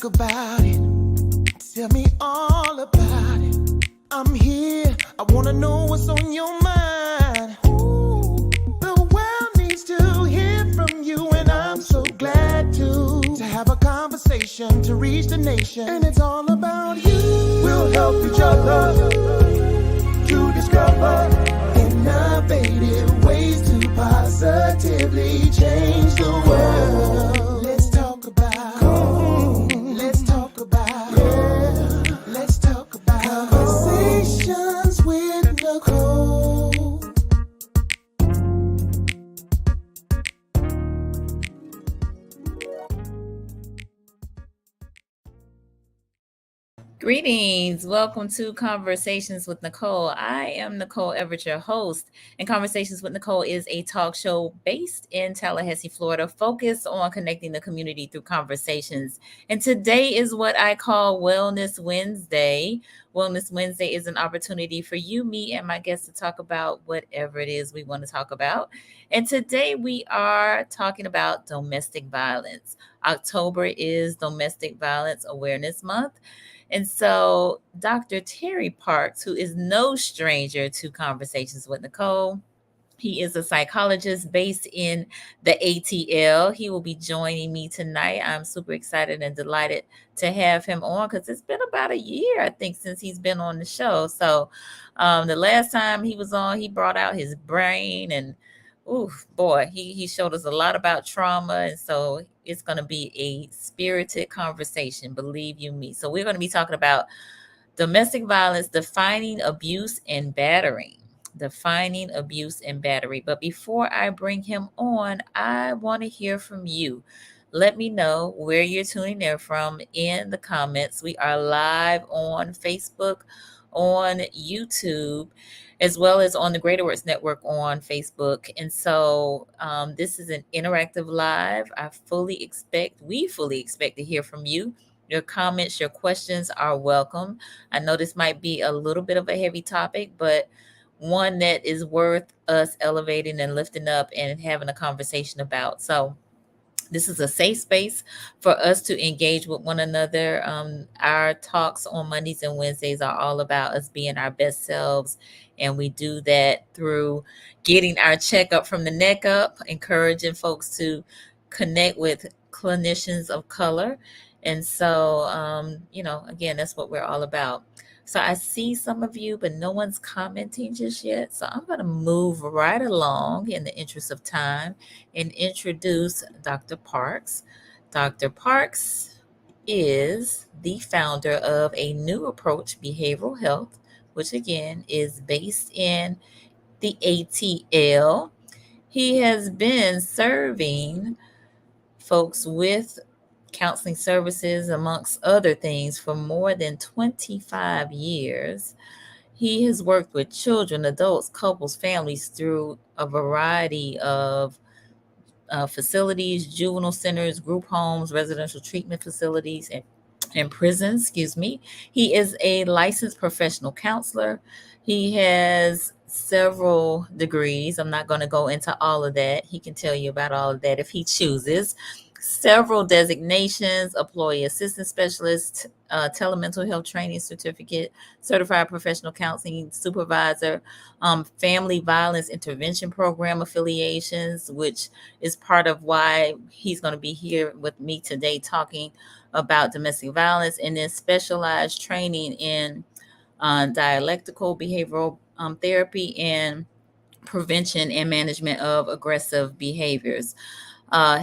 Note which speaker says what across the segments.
Speaker 1: talk about it. Tell me all about it. I'm here. I wanna know what's on your mind. Ooh, the world needs to hear from you, and I'm so glad to have a conversation to reach the nation. And it's all about you. We'll help each other to discover innovative ways to positively change the world. Let's talk about. Let's talk about. Yeah. Let's talk about conversations with Nicole.
Speaker 2: Greetings. Welcome to Conversations with Nicole. I am Nicole Everett, your host, and Conversations with Nicole is a talk show based in Tallahassee, Florida, focused on connecting the community through conversations. And today is what I call Wellness Wednesday. Wellness Wednesday is an opportunity for you, me, and my guests to talk about whatever it is we want to talk about. And today we are talking about domestic violence. October is Domestic Violence Awareness Month. And so Dr. Terry Parks, who is no stranger to Conversations with Nicole, he is a psychologist based in the ATL. He will be joining me tonight. I'm super excited and delighted to have him on because it's been about a year, I think, since he's been on the show. So the last time he was on, he brought out his brain and boy, he showed us a lot about trauma. And so it's going to be a spirited conversation, believe you me. So we're going to be talking about domestic violence, defining abuse and battering. Defining abuse and battery. But before I bring him on, I want to hear from you. Let me know where you're tuning in from in the comments. We are live on Facebook, on YouTube, as well as on the Greater Works Network on Facebook. And so this is an interactive live. We fully expect to hear from you. Your comments, your questions are welcome. I know this might be a little bit of a heavy topic, but one that is worth us elevating and lifting up and having a conversation about. So this is a safe space for us to engage with one another. Our talks on Mondays and Wednesdays are all about us being our best selves. And we do that through getting our checkup from the neck up, encouraging folks to connect with clinicians of color. And so, again, that's what we're all about. So I see some of you, but no one's commenting just yet. So I'm going to move right along in the interest of time and introduce Dr. Parks. Dr. Parks is the founder of A New Approach Behavioral Health, which again is based in the ATL. He has been serving folks with counseling services, amongst other things, for more than 25 years. He has worked with children, adults, couples, families through a variety of facilities, juvenile centers, group homes, residential treatment facilities, and prisons, excuse me. He is a licensed professional counselor. He has several degrees. I'm not going to go into all of that. He can tell you about all of that if he chooses. Several designations: employee assistance specialist, telemental health training certificate, certified professional counseling supervisor, family violence intervention program affiliations, which is part of why he's going to be here with me today talking about domestic violence, and then specialized training in dialectical behavioral therapy and prevention and management of aggressive behaviors.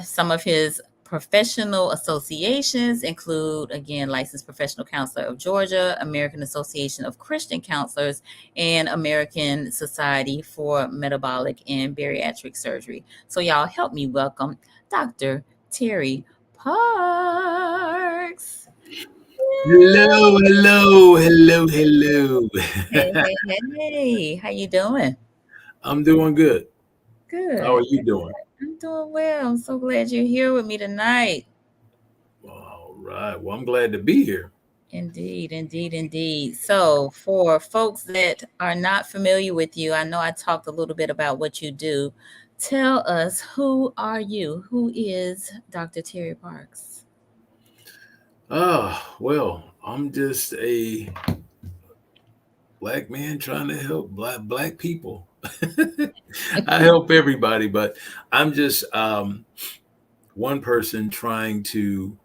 Speaker 2: Some of his professional associations include, again, Licensed Professional Counselor of Georgia, American Association of Christian Counselors, and American Society for Metabolic and Bariatric Surgery. So y'all help me welcome Dr. Terry Parks.
Speaker 3: Hello.
Speaker 2: Hey. How you doing?
Speaker 3: I'm doing good. How are
Speaker 2: Good.
Speaker 3: you doing?
Speaker 2: I'm doing well. I'm so glad you're here with me tonight.
Speaker 3: All right. Well, I'm glad to be here.
Speaker 2: Indeed. So for folks that are not familiar with you, I know I talked a little bit about what you do. Tell us, who are you? Who is Dr. Terry Parks?
Speaker 3: Well, I'm just a black man trying to help black people. I help everybody, but I'm just one person trying to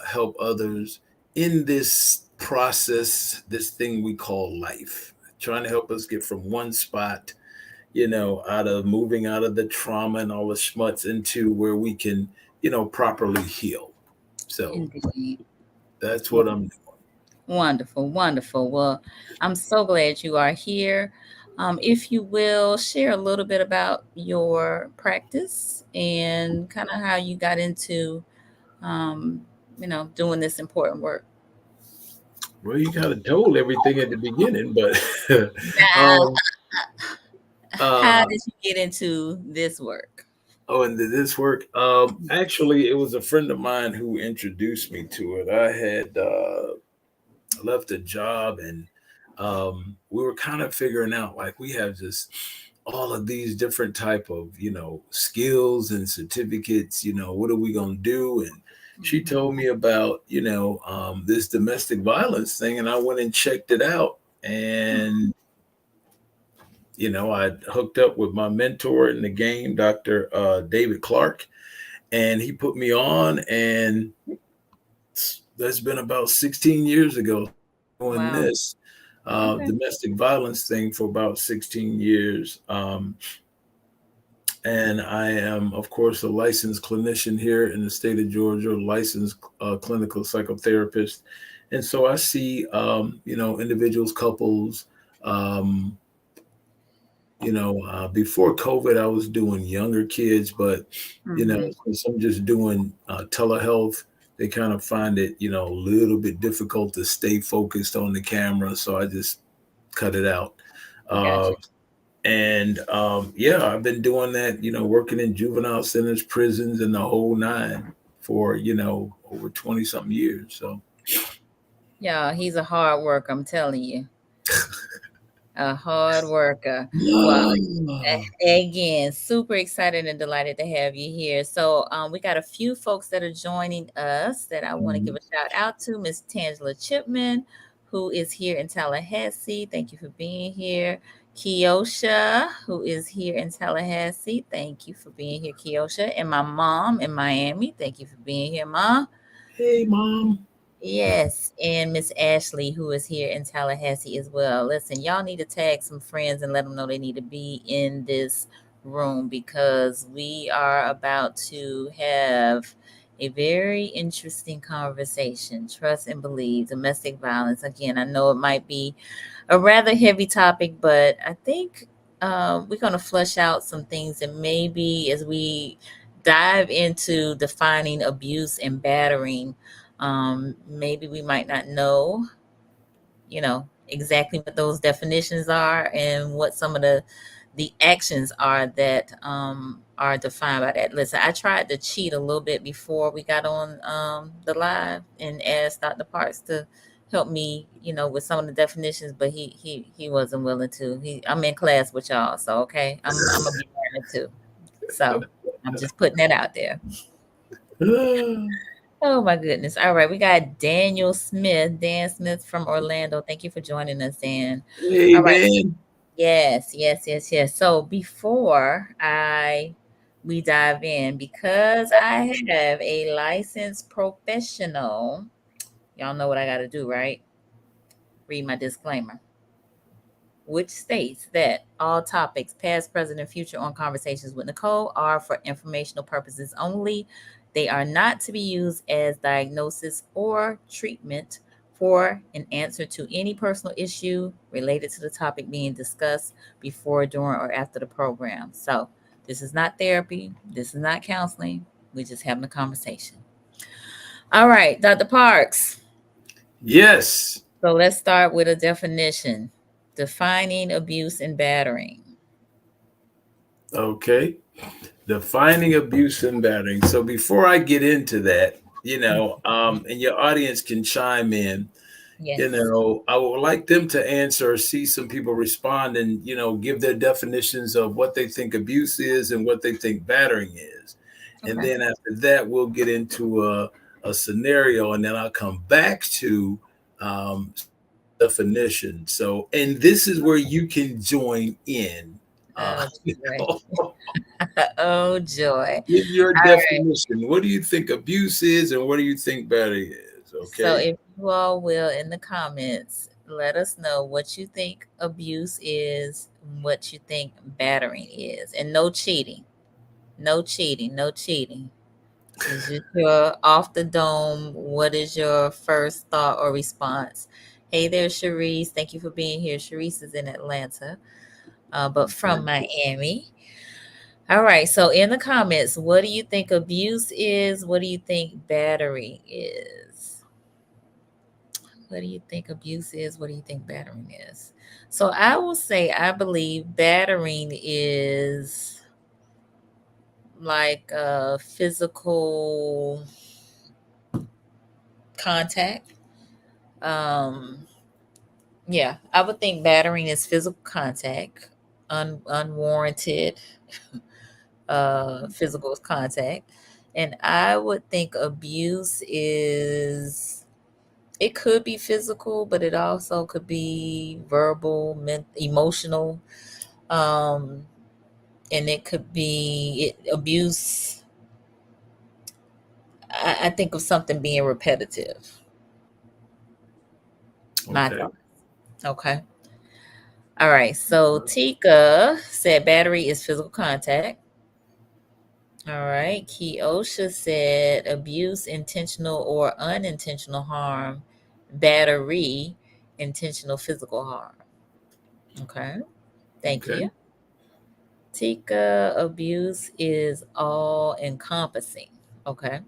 Speaker 3: help others in this process, this thing we call life. Trying to help us get from one spot, out of moving out of the trauma and all the schmutz into where we can, properly heal. So
Speaker 2: Indeed.
Speaker 3: that's
Speaker 2: Well,
Speaker 3: what I'm.
Speaker 2: wonderful, wonderful. Well, I'm so glad you are here. If you will share a little bit about your practice and kind of how you got into, um, doing this important work.
Speaker 3: Well, you kind of told everything at the beginning, but
Speaker 2: Now,
Speaker 3: um,
Speaker 2: how
Speaker 3: uh,
Speaker 2: did you get into this work?
Speaker 3: oh, and did this work? Actually, it was a friend of mine who introduced me to it. I had left a job, and we were kind of figuring out like we have just all of these different type of skills and certificates. What are we gonna do? And she
Speaker 2: Mhm.
Speaker 3: told me about this domestic violence thing, and I went and checked it out. And I hooked up with my mentor in the game, Dr. David Clark, and he put me on. And that's been about 16 years ago doing
Speaker 2: Wow.
Speaker 3: this
Speaker 2: Okay.
Speaker 3: domestic violence thing for about 16 years. And I am, of course, a licensed clinician here in the state of Georgia, licensed clinical psychotherapist. And so I see, individuals, couples. Um, before COVID, I was doing younger kids, but,
Speaker 2: Hmm.
Speaker 3: since I'm just doing telehealth, they kind of find it, a little bit difficult to stay focused on the camera. So I just cut it out. Uh,
Speaker 2: Gotcha.
Speaker 3: and yeah, I've been doing that, working in juvenile centers, prisons, and the whole nine for, over 20 something years. So,
Speaker 2: Yeah, he's a hard worker, I'm telling you. A hard worker. Well,
Speaker 3: ah,
Speaker 2: again, super excited and delighted to have you here. So, we got a few folks that are joining us that I want to give
Speaker 3: mhm.
Speaker 2: a shout out to. Miss Tangela Chipman, who is here in Tallahassee. Thank you for being here. Kiosha, who is here in Tallahassee. Thank you for being here, Kiosha. And my mom in Miami. Thank you for being here, Mom.
Speaker 3: Hey, mom.
Speaker 2: Yes, and Miss Ashley, who is here in Tallahassee as well. Listen, y'all need to tag some friends and let them know they need to be in this room because we are about to have a very interesting conversation. Trust and believe domestic violence. Again, I know it might be a rather heavy topic, but I think we're going to flesh out some things and maybe as we dive into defining abuse and battering, maybe we might not know, exactly what those definitions are and what some of the actions are that are defined by that. Listen, I tried to cheat a little bit before we got on the live and asked Dr. Parks to help me, with some of the definitions, but he wasn't willing to. I'm in class with y'all, so okay, I'm gonna be learning too. So I'm just putting that out there.
Speaker 3: Ah,
Speaker 2: Oh my goodness. All right. We got Daniel Smith, Dan Smith from Orlando. Thank you for joining us, Dan.
Speaker 3: hey,
Speaker 2: All right.
Speaker 3: man.
Speaker 2: Yes, yes, yes, yes. So before I we dive in, because I have a licensed professional, y'all know what I gotta do, right? Read my disclaimer, which states that all topics, past, present, and future, on Conversations with Nicole are for informational purposes only. They are not to be used as diagnosis or treatment for an answer to any personal issue related to the topic being discussed before, during, or after the program. So, this is not therapy. This is not counseling. We're just having a conversation. All right, Dr. Parks.
Speaker 3: Yes.
Speaker 2: So, let's start with a definition defining abuse and battering.
Speaker 3: Okay. Defining abuse and battering. So before I get into that, and your audience can chime in,
Speaker 2: Yes.
Speaker 3: I would like them to answer or see some people respond and, give their definitions of what they think abuse is and what they think battering is. And
Speaker 2: Okay.
Speaker 3: then after that, we'll get into a scenario, and then I'll come back to definition. So, and this is where you can join in.
Speaker 2: Oh
Speaker 3: You
Speaker 2: joy.
Speaker 3: know,
Speaker 2: Oh joy.
Speaker 3: give your
Speaker 2: All right.
Speaker 3: definition. What do you think abuse is, and what do you think battery is?
Speaker 2: So
Speaker 3: Okay.
Speaker 2: if you all will in the comments, let us know what you think abuse is, what you think battering is, and no cheating. No cheating, no cheating. This is just your off the dome. What is your first thought or response? Hey there, Sharice. Thank you for being here. Sharice is in Atlanta, but from
Speaker 3: Okay.
Speaker 2: Miami. All right. So in the comments, what do you think abuse is? What do you think battering is? What do you think abuse is? What do you think battering is? So I will say I believe battering is like a physical contact. Um, yeah, I would think battering is physical contact, unwarranted physical contact. And I would think abuse is it could be physical, but it also could be verbal, emotional, um, and it could be abuse. I think of something being repetitive. My
Speaker 3: Okay.
Speaker 2: thought. Okay. All right. So Tika said battery is physical contact. All right. Keosha said abuse, intentional or unintentional harm. Battery, intentional physical harm. Okay. Thank
Speaker 3: Okay.
Speaker 2: you. Tika, abuse is all encompassing. Okay.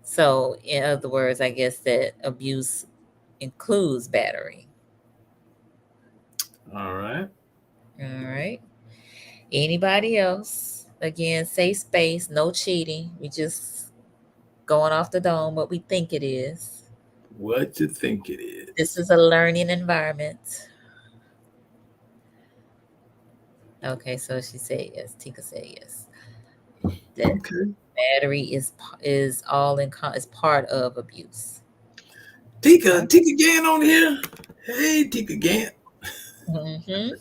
Speaker 2: So, in other words, I guess that abuse includes battery.
Speaker 3: All right.
Speaker 2: All right. Anybody else? Again, safe space, no cheating. We just going off the dome what we think it is.
Speaker 3: What you think it
Speaker 2: This
Speaker 3: is?
Speaker 2: is a learning environment. Okay, so she said yes. Tika said yes. That
Speaker 3: Okay.
Speaker 2: battery is all is part of abuse.
Speaker 3: Tika,
Speaker 2: Okay.
Speaker 3: Tika Gann on here. Hey, Tika Gann.
Speaker 2: Mm-hmm.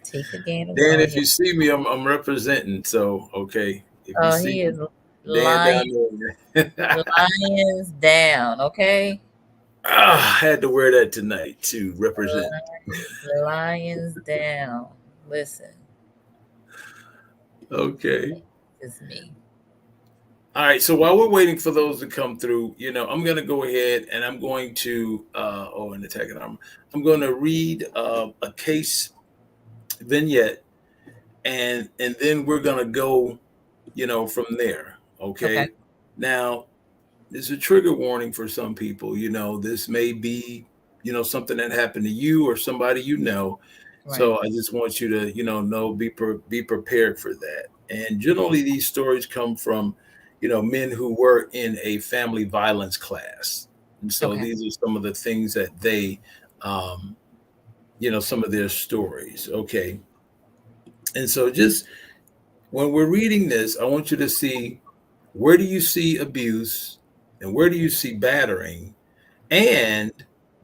Speaker 2: Tika again is
Speaker 3: Dan,
Speaker 2: on
Speaker 3: if
Speaker 2: here.
Speaker 3: you see me, I'm representing. So okay, if you
Speaker 2: Oh,
Speaker 3: see
Speaker 2: he
Speaker 3: me,
Speaker 2: is
Speaker 3: Dan
Speaker 2: lying,
Speaker 3: down there.
Speaker 2: lions down. Okay,
Speaker 3: I had to wear that tonight to represent.
Speaker 2: lions down. Listen,
Speaker 3: Okay.
Speaker 2: it's me.
Speaker 3: All right. So while we're waiting for those to come through, I'm going to go ahead and I'm going to, an attacking armor. I'm going to read a case vignette, and then we're going to go, from there.
Speaker 2: Okay,
Speaker 3: Okay. Now, there's a trigger warning for some people. This may be, something that happened to you or somebody you know.
Speaker 2: right.
Speaker 3: So I just want you to, be prepared for that. And generally, these stories come from, men who were in a family violence class. And so
Speaker 2: Okay,
Speaker 3: these are some of the things that they, um, some of their stories. Okay. And so just when we're reading this, I want you to see, where do you see abuse and where do you see battering, and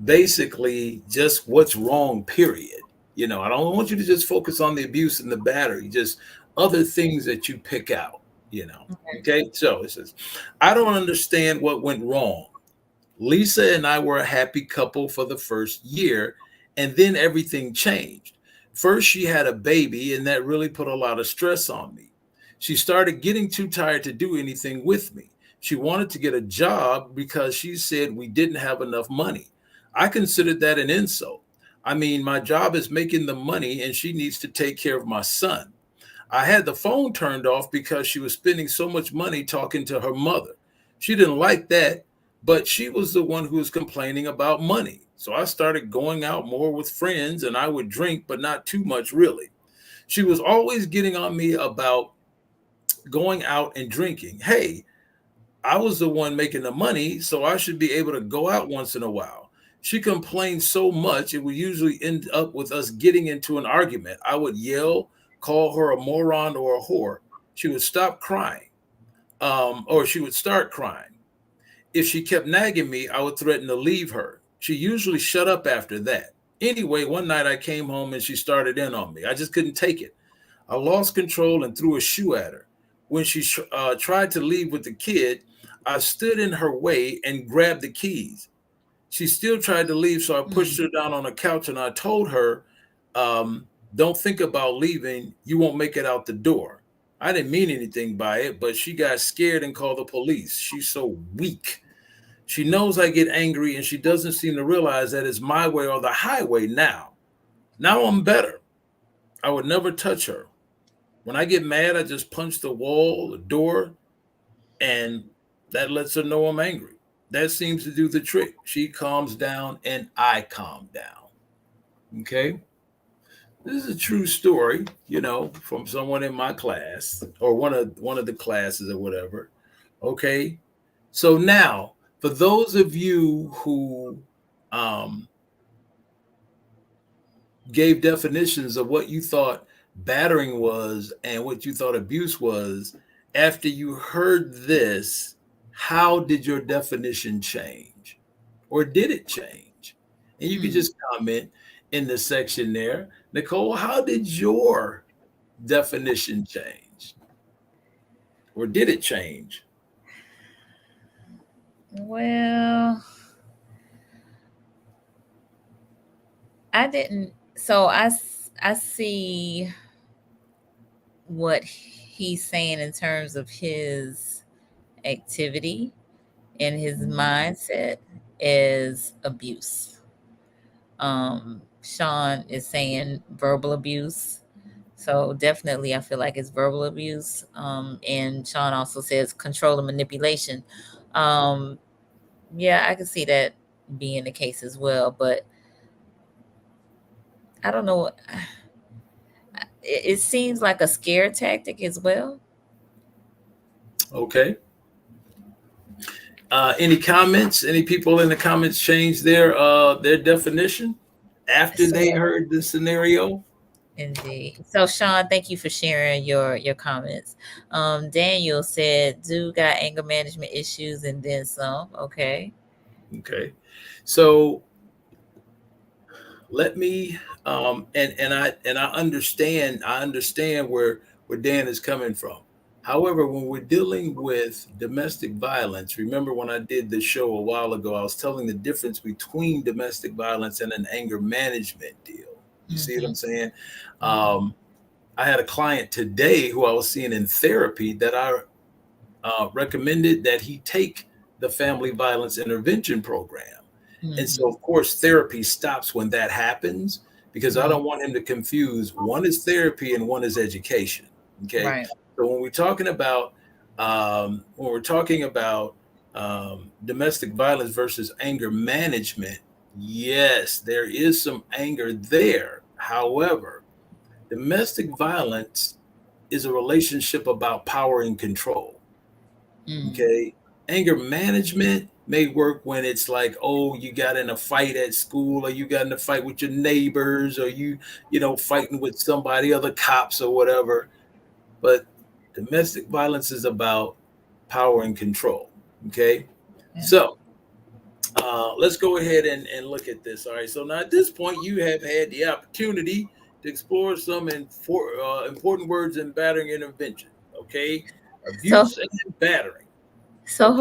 Speaker 3: basically just what's wrong, period. I don't want you to just focus on the abuse and the battery, just other things that you pick out, you know.
Speaker 2: okay,
Speaker 3: Okay. So it says, I don't understand what went wrong. Lisa and I were a happy couple for the first year, and then everything changed. First, she had a baby, and that really put a lot of stress on me. She started getting too tired to do anything with me. She wanted to get a job because she said we didn't have enough money. I considered that an insult. I mean, my job is making the money, and she needs to take care of my son. I had the phone turned off because she was spending so much money talking to her mother. She didn't like that, but she was the one who was complaining about money. So I started going out more with friends, and I would drink, but not too much, really. She was always getting on me about going out and drinking. Hey, I was the one making the money, so I should be able to go out once in a while. She complained so much, it would usually end up with us getting into an argument. I would yell, call her a moron or a whore. She would stop crying. or she would start crying. If she kept nagging me, I would threaten to leave her. She usually shut up after that. Anyway, one night I came home and she started in on me. I just couldn't take it. I lost control and threw a shoe at her. When she tried to leave with the kid, I stood in her way and grabbed the keys. She still tried to leave, so I pushed her down on a couch and I told her, don't think about leaving. You won't make it out the door. I didn't mean anything by it, but she got scared and called the police. She's so weak. She knows I get angry and she doesn't seem to realize that it's my way or the highway now. Now I'm better. I would never touch her. When I get mad, I just punch the wall, the door, and that lets her know I'm angry. That seems to do the trick. She calms down and I calm down. Okay. This is a true story, from someone in my class or one of the classes or whatever. Okay. So now, for those of you who um, gave definitions of what you thought battering was and what you thought abuse was, after you heard this, how did your definition change? Or did it change? And you can just comment in the section there. Nicole, how did your definition change? Or did it change?
Speaker 2: Well, I didn't. So I see what he's saying in terms of his activity and his mindset is abuse. Sean is saying verbal abuse. So definitely I feel like it's verbal abuse. And Sean also says control and manipulation. Um, yeah, I can see that being the case as well, but I don't know. It seems like a scare tactic as well.
Speaker 3: Okay. Any comments? Any people in the comments change their definition after they
Speaker 2: So
Speaker 3: heard the scenario?
Speaker 2: indeed. So Sean, thank you for sharing your comments. Daniel said, "Do got anger management issues and then some." Okay.
Speaker 3: Okay. So let me and I understand where Dan is coming from. However, when we're dealing with domestic violence, remember when I did the show a while ago, I was telling the difference between domestic violence and an anger management deal. You see what I'm saying? Um, I had a client today who I was seeing in therapy that I recommended that he take the family violence intervention program. And so, of course, therapy stops when that happens because I don't want him to confuse one is therapy and one is education. Okay.
Speaker 2: Right.
Speaker 3: So when we're talking about domestic violence versus anger management, yes, there is some anger there. However, domestic violence is a relationship about power and control. Okay. Anger management may work when it's like, oh, you got in a fight at school, or you got in a fight with your neighbors, or fighting with somebody, other cops or whatever. But domestic violence is about power and control. Okay.
Speaker 2: Yeah.
Speaker 3: So let's go ahead and look at this. All right. So now at this point, you have had the opportunity to explore some important words in battering intervention. Okay.
Speaker 2: So
Speaker 3: Abuse and battering.
Speaker 2: so
Speaker 3: Okay.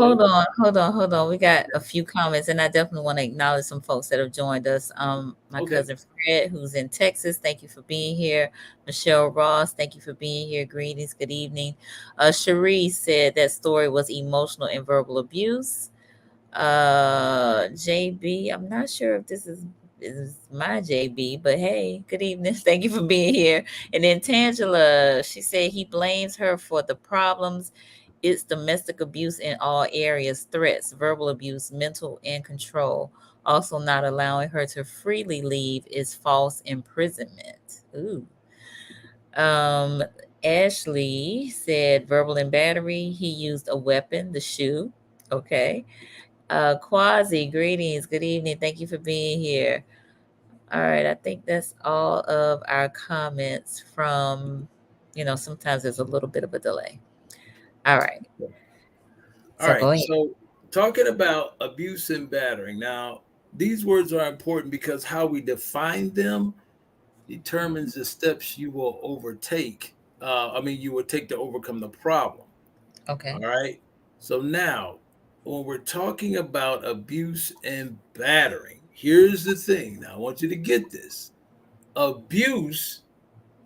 Speaker 2: hold on. We got a few comments, and I definitely want to acknowledge some folks that have joined us. My
Speaker 3: Okay.
Speaker 2: cousin Fred, who's in Texas, thank you for being here. Michelle Ross, thank you for being here. Greetings, good evening. Cherie said that story was emotional and verbal abuse. JB, I'm not sure if this is my JB, but hey, good evening. Thank you for being here. And then Tangela, she said he blames her for the problems. It's domestic abuse in all areas, threats, verbal abuse, mental and control. Also, not allowing her to freely leave is false imprisonment. Ooh. Um, Ashley said verbal and battery. He used a weapon, the shoe. Okay. Quasi, greetings. Good evening. Thank you for being here. All right. I think that's all of our comments from, sometimes there's a little bit of a delay. All right.
Speaker 3: All
Speaker 2: So go
Speaker 3: right.
Speaker 2: ahead.
Speaker 3: So talking about abuse and battering. Now, these words are important because how we define them determines the steps you will overtake. You will take to overcome the problem. All
Speaker 2: Okay.
Speaker 3: right. So now, when we're talking about abuse and battering, here's the thing. Now, I want you to get this. Abuse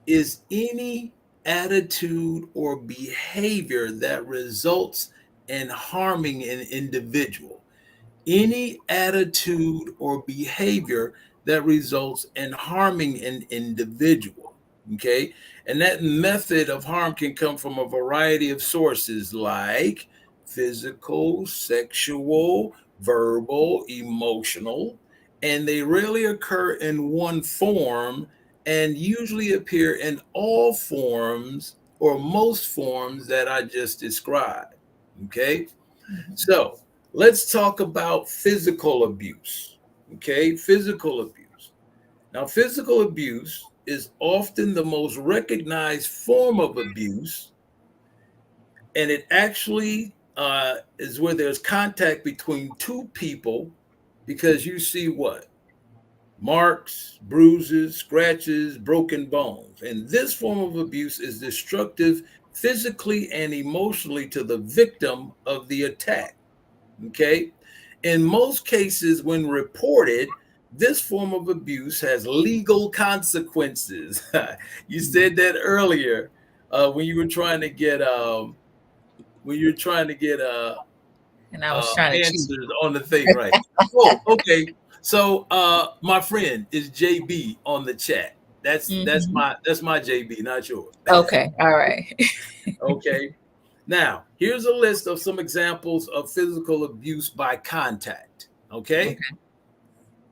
Speaker 3: is any attitude or behavior that results in harming an individual. Any attitude or behavior that results in harming an individual. Okay. And that method of harm can come from a variety of sources like physical, sexual, verbal, emotional, and they rarely occur in one form and usually appear in all forms or most forms that I just described. Okay.
Speaker 2: Mhm.
Speaker 3: So let's talk about physical abuse. Okay, physical abuse. Now, physical abuse is often the most recognized form of abuse, and it actually is where there's contact between two people because you see what? Marks, bruises, scratches, broken bones. And this form of abuse is destructive physically and emotionally to the victim of the attack. Okay. In most cases, when reported, this form of abuse has legal consequences. You
Speaker 2: Mhm.
Speaker 3: said that earlier when you were trying to get
Speaker 2: And I was trying to cheat.
Speaker 3: answers on the thing, right? Oh, okay. So my friend is JB on the chat.
Speaker 2: Hmm.
Speaker 3: That's my JB, not yours.
Speaker 2: Okay. All right.
Speaker 3: Okay. Now, here's a list of some examples of physical abuse by contact. Okay.
Speaker 2: Okay.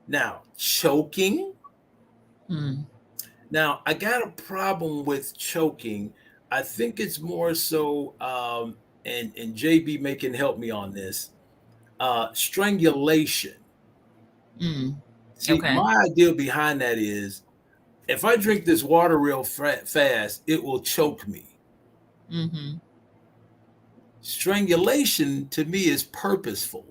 Speaker 3: Now, choking.
Speaker 2: Mm.
Speaker 3: Now, I got a problem with choking. I think it's more so, and JB may can help me on this. Strangulation.
Speaker 2: Mm.
Speaker 3: See,
Speaker 2: Okay.
Speaker 3: my idea behind that is if I drink this water real fast, it will choke me.
Speaker 2: Hmm.
Speaker 3: Strangulation to me is purposeful.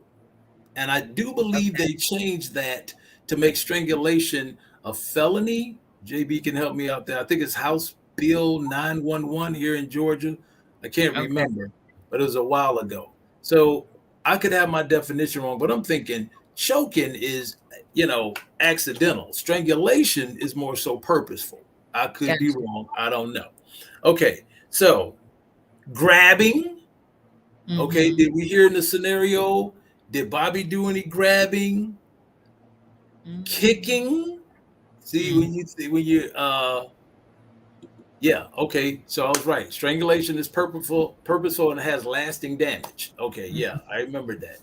Speaker 3: And I do believe
Speaker 2: Okay.
Speaker 3: they changed that to make strangulation a felony. JB can help me out there. I think it's House Bill 911 here in Georgia. I can't
Speaker 2: Okay.
Speaker 3: remember, but it was a while ago. So I could have my definition wrong, but I'm thinking choking is, accidental. Strangulation is more so purposeful. I could be
Speaker 2: Gotcha.
Speaker 3: wrong. I don't know. Okay. So grabbing. Okay,
Speaker 2: Hmm.
Speaker 3: did we hear in the scenario? Did Bobby do any grabbing,
Speaker 2: Hmm.
Speaker 3: kicking? See,
Speaker 2: Mm.
Speaker 3: yeah, okay. So I was right. Strangulation is purposeful, and it has lasting damage. Okay, yeah, I remember that.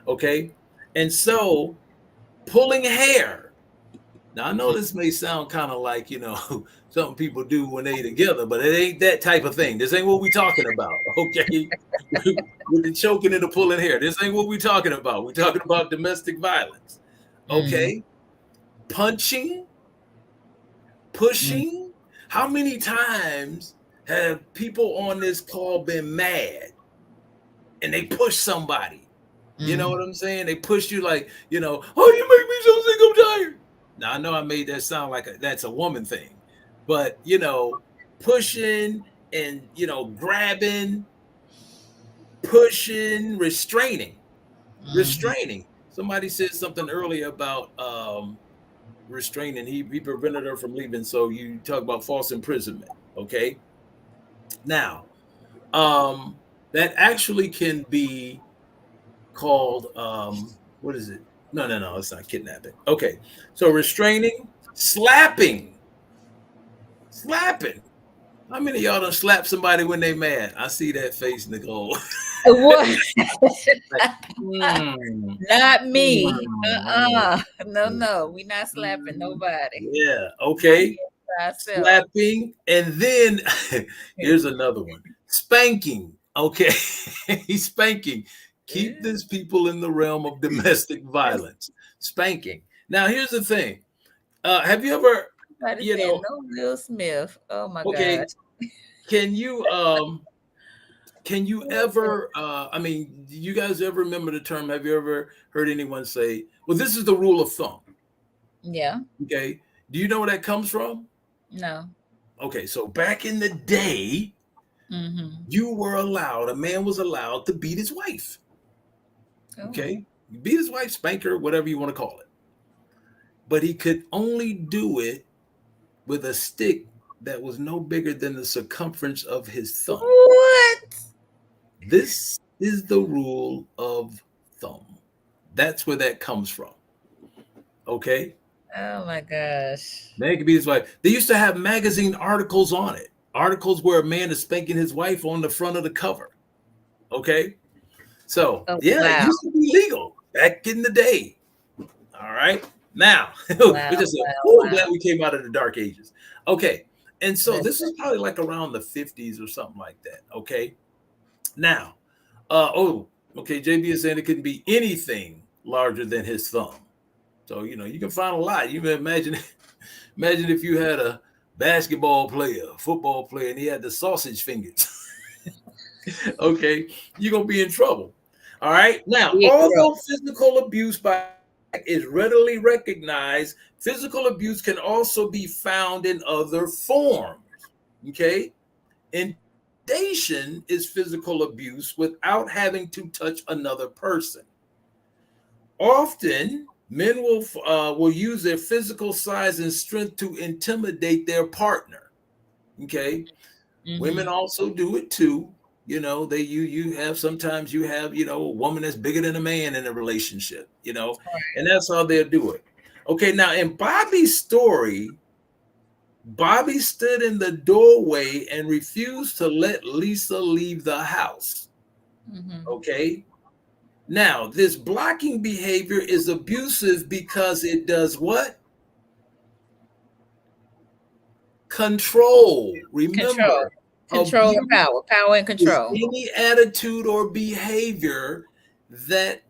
Speaker 3: Okay, and so pulling hair. Now I know this may sound kind of like something people do when they together, but it ain't that type of thing. This ain't what we talking about. Okay, with the choking and the pulling hair. This ain't what we talking about. We're talking about domestic violence.
Speaker 2: Mm.
Speaker 3: Okay, punching,
Speaker 2: Mm.
Speaker 3: pushing. How many times have people on this call been mad and they push somebody? You know
Speaker 2: Mm.
Speaker 3: what I'm saying? They push you like, oh, you make me so sick, I'm tired. Now I know I made that sound like that's a woman thing, but pushing and grabbing, pushing, restraining,
Speaker 2: Hmm.
Speaker 3: restraining. Somebody said something earlier about restraining. He prevented her from leaving. So you talk about false imprisonment. Okay. Now, that actually can be called what is it? No, it's not kidnapping. Okay. So restraining, slapping, slapping. How many of y'all done slap somebody when they mad? I see that face, Nicole.
Speaker 2: What?
Speaker 3: Like, mm,
Speaker 2: Not me.
Speaker 3: mm,
Speaker 2: No,
Speaker 3: mm,
Speaker 2: no. We not slapping
Speaker 3: mm.
Speaker 2: nobody.
Speaker 3: Yeah.
Speaker 2: Not
Speaker 3: Okay.
Speaker 2: here by ourselves.
Speaker 3: Slapping, and then here's another one: spanking. Okay, he's spanking. Keep these people in the realm of domestic violence. Spanking. Now, here's the thing: have you ever,
Speaker 2: Somebody
Speaker 3: you
Speaker 2: saying
Speaker 3: know?
Speaker 2: no Will Smith. Oh my God.
Speaker 3: Okay, can you Can you ever, I mean, do you guys ever remember the term? Have you ever heard anyone say, well, this is the rule of thumb?
Speaker 2: Yeah.
Speaker 3: Okay. Do you know where that comes from?
Speaker 2: No.
Speaker 3: Okay. So back in the day,
Speaker 2: Mm-hmm.
Speaker 3: a man was allowed to beat his wife.
Speaker 2: Oh.
Speaker 3: Okay. Beat his wife, spank her, whatever you want to call it. But he could only do it with a stick that was no bigger than the circumference of his thumb.
Speaker 2: What?
Speaker 3: This is the rule of thumb. That's where that comes from. Okay.
Speaker 2: Oh my gosh.
Speaker 3: Man could beat his wife. They used to have magazine articles on it. Articles where a man is spanking his wife on the front of the cover. Okay. So
Speaker 2: Oh,
Speaker 3: yeah, it
Speaker 2: wow.
Speaker 3: used to be legal back in the day. All right. Now,
Speaker 2: Wow,
Speaker 3: we just
Speaker 2: wow.
Speaker 3: I'm glad we came out of the dark ages. Okay. And so
Speaker 2: That's
Speaker 3: this is probably like around the 50s or something like that. Okay. Now, okay. JB is saying it couldn't be anything larger than his thumb. So, you can find a lot. You can imagine if you had a basketball player, football player, and he had the sausage fingers. Okay. You're going to be in trouble. All right. Now,
Speaker 2: big
Speaker 3: although physical abuse by is readily recognized, physical abuse can also be found in other forms. Okay. Intimidation is physical abuse without having to touch another person. Often, men will use their physical size and strength to intimidate their partner. Okay.
Speaker 2: Mm-hmm.
Speaker 3: Women also do it too. You have sometimes you have, a woman that's bigger than a man in a relationship, and that's how they'll do it. Okay, now in Bobby's story, Bobby stood in the doorway and refused to let Lisa leave the house.
Speaker 2: Mm-hmm.
Speaker 3: Okay. Now, this blocking behavior is abusive because it does what? Control. Remember,
Speaker 2: Control and power and
Speaker 3: is
Speaker 2: control.
Speaker 3: any attitude or behavior that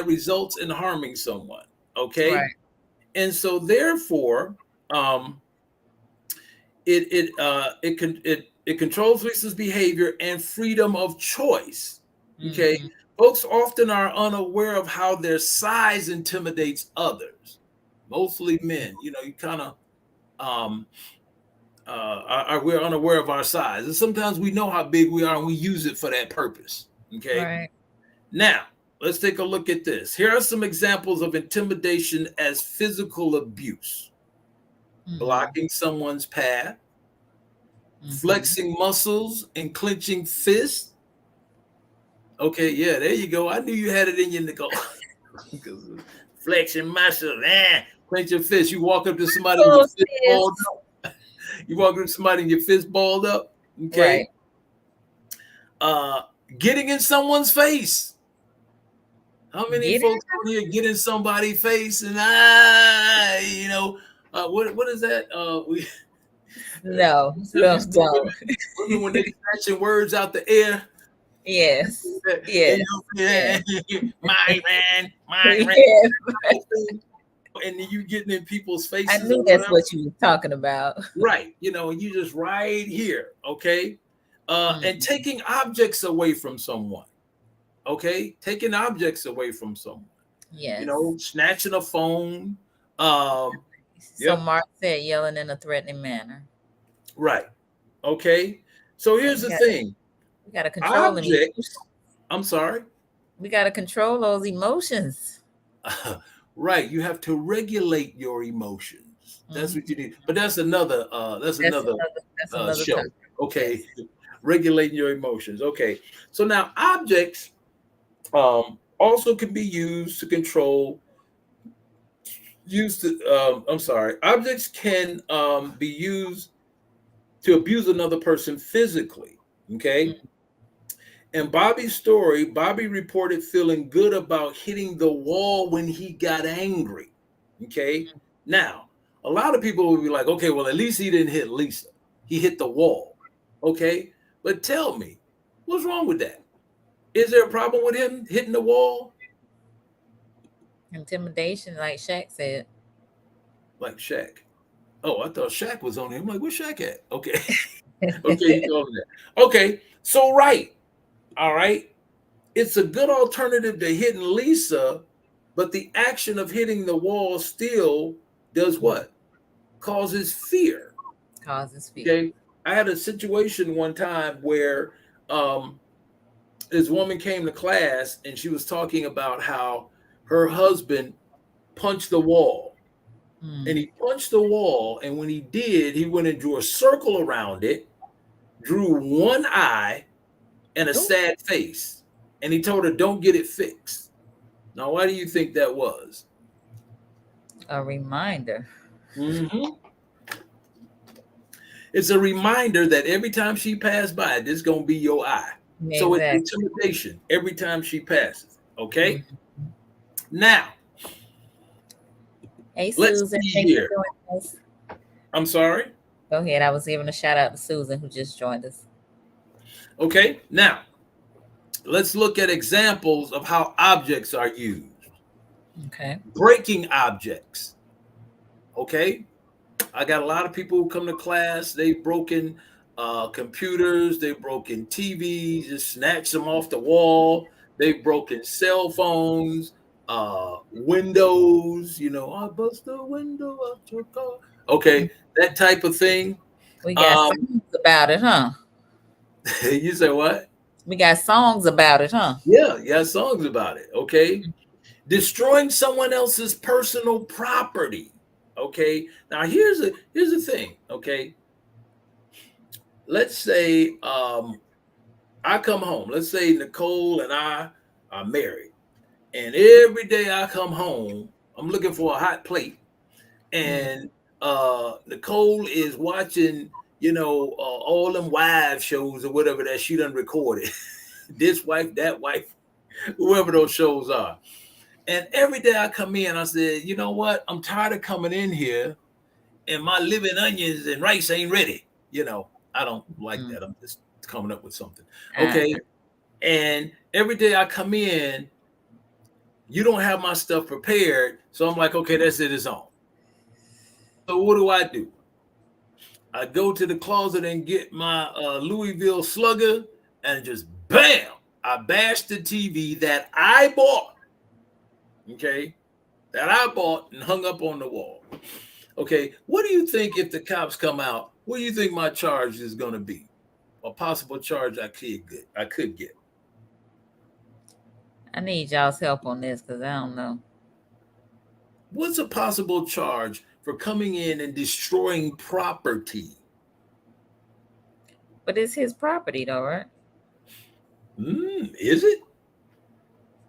Speaker 3: results in harming someone. Okay,
Speaker 2: Right.
Speaker 3: and so therefore, it controls Lisa's behavior and freedom of choice. Okay,
Speaker 2: Mm-hmm.
Speaker 3: folks often are unaware of how their size intimidates others, mostly men. You kind of we're unaware of our size, and sometimes we know how big we are and we use it for that purpose. Okay.
Speaker 2: Right.
Speaker 3: Now let's take a look at this. Here are some examples of intimidation as physical abuse:
Speaker 2: Mm-hmm.
Speaker 3: blocking someone's path,
Speaker 2: Mm-hmm.
Speaker 3: flexing muscles and clenching fists. Okay, yeah, there you go. I knew you had it in you, Nicole. Flexing muscles, clench your fist. You walk up to somebody with your fist balled up. You walk up to somebody and your fist balled up. Okay. Right. Getting in someone's face. How many folks out here get in somebody's face and what is that?
Speaker 2: No, don't.
Speaker 3: When they snatching words out the air.
Speaker 2: Yes. Yes.
Speaker 3: My man.
Speaker 2: Yes.
Speaker 3: And then you getting in people's faces.
Speaker 2: I knew that's what you were talking about.
Speaker 3: Right. And you just right here. Okay. And taking objects away from someone. Okay. Taking objects away from someone.
Speaker 2: Yes.
Speaker 3: Snatching a phone.
Speaker 2: So Mark said yelling in a threatening manner.
Speaker 3: Right. Okay. So here's the thing.
Speaker 2: We got to control
Speaker 3: objects. I'm sorry.
Speaker 2: We got to control those emotions.
Speaker 3: Right. You have to regulate your emotions. That's what you need. But that's another show.
Speaker 2: Time.
Speaker 3: Okay. Yes. Regulating your emotions. Okay. So now objects also can be used to control. Objects can be used to abuse another person physically. Okay. Mm-hmm. In Bobby's story, Bobby reported feeling good about hitting the wall when he got angry. Okay. Mm-hmm. Now, a lot of people will be like, okay, well, at least he didn't hit Lisa. He hit the wall. Okay. But tell me, what's wrong with that? Is there a problem with him hitting the wall?
Speaker 2: Intimidation, like Shaq said.
Speaker 3: Like Shaq. Oh, I thought Shaq was on here. I'm like, where's Shaq at? Okay. Okay, you told me that. Okay. So, right. All right. It's a good alternative to hitting Lisa, but the action of hitting the wall still does what? Causes fear.
Speaker 2: Causes fear.
Speaker 3: Okay. I had a situation one time where um, this woman came to class and she was talking about how her husband punched the wall. And
Speaker 2: Mm.
Speaker 3: he punched the wall. And when he did, he went and drew a circle around it, drew one eye and a
Speaker 2: Ooh,
Speaker 3: sad face. And he told her, don't get it fixed. Now, why do you think that was?
Speaker 2: a reminder.
Speaker 3: Mm-hmm. It's a reminder that every time she passed by, this is going to be your eye. So it's
Speaker 2: Exactly.
Speaker 3: intimidation every time she passes. Okay.
Speaker 2: Mhm.
Speaker 3: Now,
Speaker 2: Hey,
Speaker 3: let's
Speaker 2: Susan,
Speaker 3: see
Speaker 2: thanks for
Speaker 3: here.
Speaker 2: joining us.
Speaker 3: I'm sorry.
Speaker 2: Go ahead. I was giving a shout out to Susan who just joined us.
Speaker 3: Okay. Now, let's look at examples of how objects are used.
Speaker 2: Okay.
Speaker 3: Breaking objects. Okay. I got a lot of people who come to class. They've broken computers. They've broken TVs, just snatched them off the wall. They've broken cell phones, windows. I bust the window out your car. Okay, that type of thing.
Speaker 2: We got
Speaker 3: Um,
Speaker 2: songs about it, huh?
Speaker 3: you say what?
Speaker 2: We got songs about it, huh?
Speaker 3: Yeah, songs about it. Okay, destroying someone else's personal property. Okay, now here's the thing. Okay, let's say I come home. Let's say Nicole and I are married, and every day I come home, I'm looking for a hot plate,
Speaker 2: Mm.
Speaker 3: and Nicole is watching, all them wives shows or whatever that she done recorded. This wife, that wife, whoever those shows are. And every day I come in, I said, you know what? I'm tired of coming in here and my living onions and rice ain't ready. I don't like
Speaker 2: Mm.
Speaker 3: that. I'm just coming up with something.
Speaker 2: Uh,
Speaker 3: Okay. And every day I come in, you don't have my stuff prepared. So I'm like, okay, that's it, it's on. So what do? I go to the closet and get my Louisville Slugger and just bam, I bashed the TV that I bought. Okay. That I bought and hung up on the wall. Okay. What do you think if the cops come out? What do you think my charge is going to be? A possible charge I could get.
Speaker 2: I need y'all's help on this because I don't know.
Speaker 3: What's a possible charge for coming in and destroying property?
Speaker 2: But it's his property, though, right?
Speaker 3: Is it?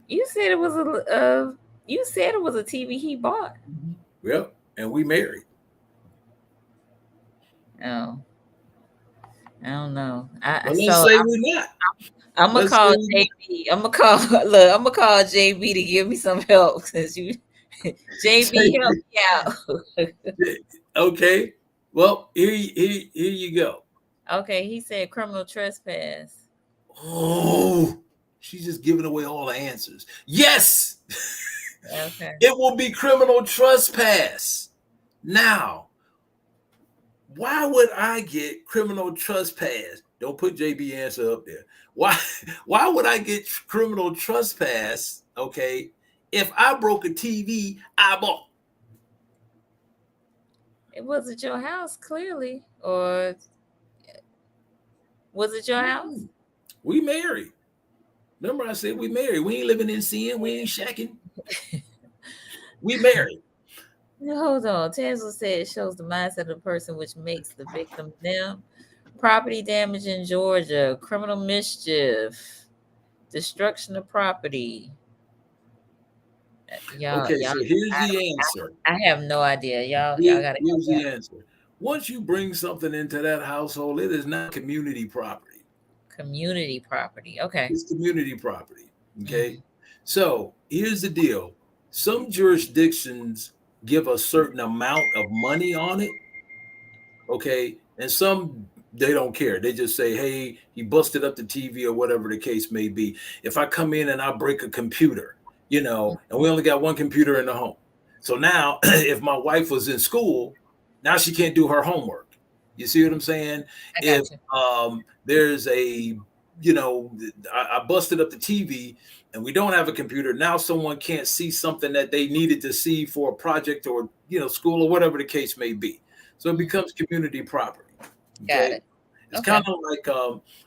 Speaker 2: You said it was a. You said it was a TV he bought.
Speaker 3: Well, and we married.
Speaker 2: Oh, I don't know.
Speaker 3: Well, let's say we're not.
Speaker 2: I'm gonna
Speaker 3: Let's say
Speaker 2: call
Speaker 3: we're not.
Speaker 2: JB. I'm gonna call. Look, I'm gonna call JB to give me some help since you, JB, help me out.
Speaker 3: Okay. Well, here you go.
Speaker 2: Okay, he said criminal trespass.
Speaker 3: Oh, she's just giving away all the answers. Yes,
Speaker 2: Okay.
Speaker 3: it will be criminal trespass. Now, why would I get criminal trespass? Don't put JB answer up there. Why would I get criminal trespass? Okay, if I broke a TV I bought.
Speaker 2: It wasn't your house, clearly, or was it your house?
Speaker 3: We married. Remember, I said we married. We ain't living in sin. We ain't shacking. We married.
Speaker 2: Hold on. Tansel said it shows the mindset of the person, which makes the victim them. Property damage in Georgia, criminal mischief, destruction of property.
Speaker 3: Okay,
Speaker 2: Y'all.
Speaker 3: so here's the answer.
Speaker 2: I have no idea. Y'all gotta
Speaker 3: Here's
Speaker 2: help
Speaker 3: the answer. Once you bring something into that household, it is not community property.
Speaker 2: Community property. Okay.
Speaker 3: It's community property. Okay.
Speaker 2: Mhm.
Speaker 3: So here's the deal. Some jurisdictions give a certain amount of money on it. Okay. And some they don't care. They just say, hey, he busted up the TV or whatever the case may be. If I come in and I break a computer, and we only got one computer in the home. So now if my wife was in school, now she can't do her homework. You see what I'm saying?
Speaker 2: I
Speaker 3: If
Speaker 2: got you.
Speaker 3: there's a I busted up the TV and we don't have a computer. Now someone can't see something that they needed to see for a project or, school or whatever the case may be. So it becomes community property.
Speaker 2: Got
Speaker 3: Okay.
Speaker 2: it.
Speaker 3: It's
Speaker 2: Okay.
Speaker 3: kind of like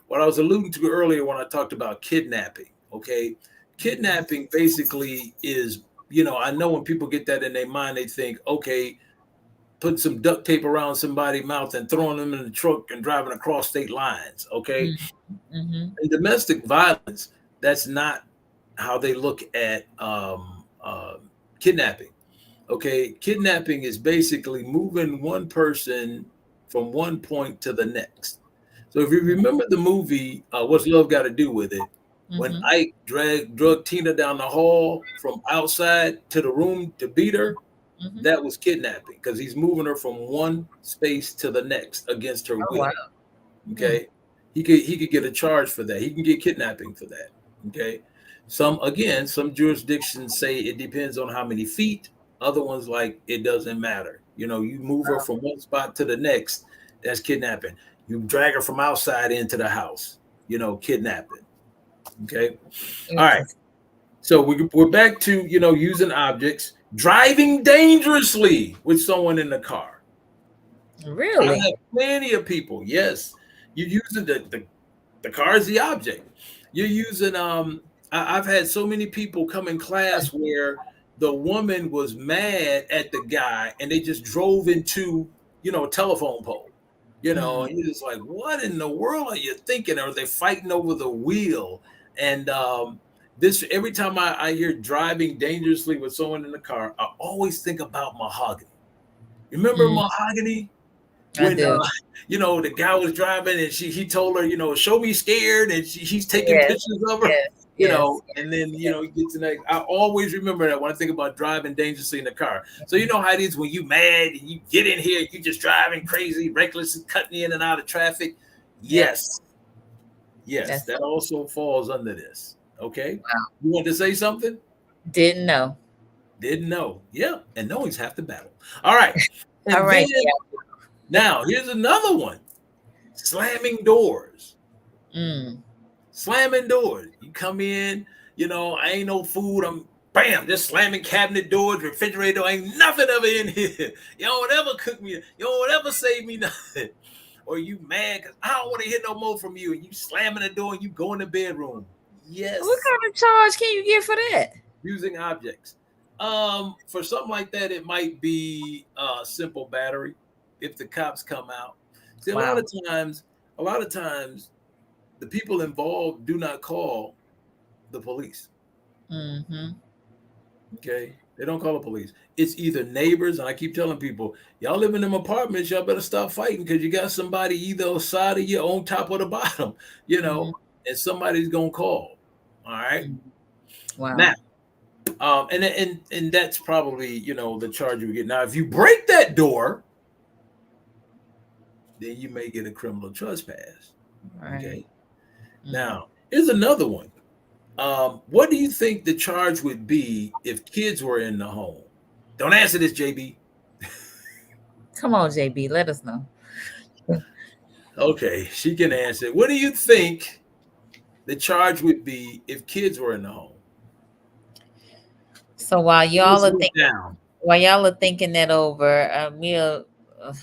Speaker 3: what I was alluding to earlier when I talked about kidnapping. Okay. Kidnapping basically is, I know when people get that in their mind, they think, okay, putting some duct tape around somebody's mouth and throwing them in the truck and driving across state lines. Okay.
Speaker 2: Mm-hmm.
Speaker 3: In domestic violence, that's not how they look at kidnapping. Okay. Kidnapping is basically moving one person from one point to the next. So if you remember the movie, What's Love Got to Do with It? When
Speaker 2: Mm-hmm.
Speaker 3: Ike drug Tina down the hall from outside to the room to beat her,
Speaker 2: Mm-hmm.
Speaker 3: that was kidnapping because he's moving her from one space to the next against her
Speaker 2: Oh, wow.
Speaker 3: will. Okay. He could get a charge for that. He can get kidnapping for that. Okay. Some jurisdictions say it depends on how many feet. Other ones like it doesn't matter. You move her from one spot to the next, that's kidnapping. You drag her from outside into the house, kidnapping. Okay. All right.
Speaker 2: Interesting.
Speaker 3: So we're back to, using objects, driving dangerously with someone in the car. I
Speaker 2: Really?
Speaker 3: have plenty of people. Yes, you're using the car as the object. You're using I've had so many people come in class where the woman was mad at the guy and they just drove into, a telephone pole.
Speaker 2: Mm.
Speaker 3: And you're just like, what in the world are you thinking? Are they fighting over the wheel? And this every time I hear driving dangerously with someone in the car, I always think about mahogany. Remember
Speaker 2: Mm.
Speaker 3: mahogany?
Speaker 2: I
Speaker 3: When
Speaker 2: do.
Speaker 3: the guy was driving and he told her, show me scared, and he's taking
Speaker 2: Yes.
Speaker 3: pictures of her,
Speaker 2: Yes. Yes.
Speaker 3: and then
Speaker 2: Yes.
Speaker 3: he gets in that. I always remember that when I think about driving dangerously in the car. So you know how it is when you mad and you get in here, you just driving crazy, reckless, and cutting in and out of traffic.
Speaker 2: Yep.
Speaker 3: Yes,
Speaker 2: That's
Speaker 3: that also falls under this. Okay,
Speaker 2: wow.
Speaker 3: you want to say something?
Speaker 2: Didn't know.
Speaker 3: Didn't know. Yeah, and knowing's half the battle. All right,
Speaker 2: All
Speaker 3: and then
Speaker 2: right.
Speaker 3: now here's another one. Slamming doors.
Speaker 2: Yeah. Mm.
Speaker 3: Slamming doors. You come in, I ain't no food. I'm bam, just slamming cabinet doors, refrigerator door. Ain't nothing ever in here. You don't ever cook me. You don't ever save me nothing. Or you mad because I don't want to hear no more from you. And you slamming the door and you go in the bedroom.
Speaker 2: What
Speaker 3: Yes.
Speaker 2: kind of charge can you get for that?
Speaker 3: Using objects. For something like that, it might be simple battery if the cops come out. See,
Speaker 2: Wow.
Speaker 3: a lot of times the people involved do not call the police.
Speaker 2: Mm-hmm.
Speaker 3: Okay. They don't call the police. It's either neighbors, and I keep telling people, y'all live in them apartments, y'all better stop fighting because you got somebody either on side of you, on top or the bottom,
Speaker 2: Mm-hmm.
Speaker 3: and somebody's gonna call. All right.
Speaker 2: Mm. Wow.
Speaker 3: Now, and that's probably the charge you get. Now, if you break that door, then you may get a criminal trespass.
Speaker 2: Right.
Speaker 3: Okay.
Speaker 2: Mm.
Speaker 3: Now, here's another one. What do you think the charge would be if kids were in the home? Don't answer this, JB.
Speaker 2: Come on, JB. Let us know.
Speaker 3: Okay, she can answer. What do you think the charge would be if kids were in the home?
Speaker 2: So
Speaker 3: Down.
Speaker 2: while y'all are thinking that over, we're uh,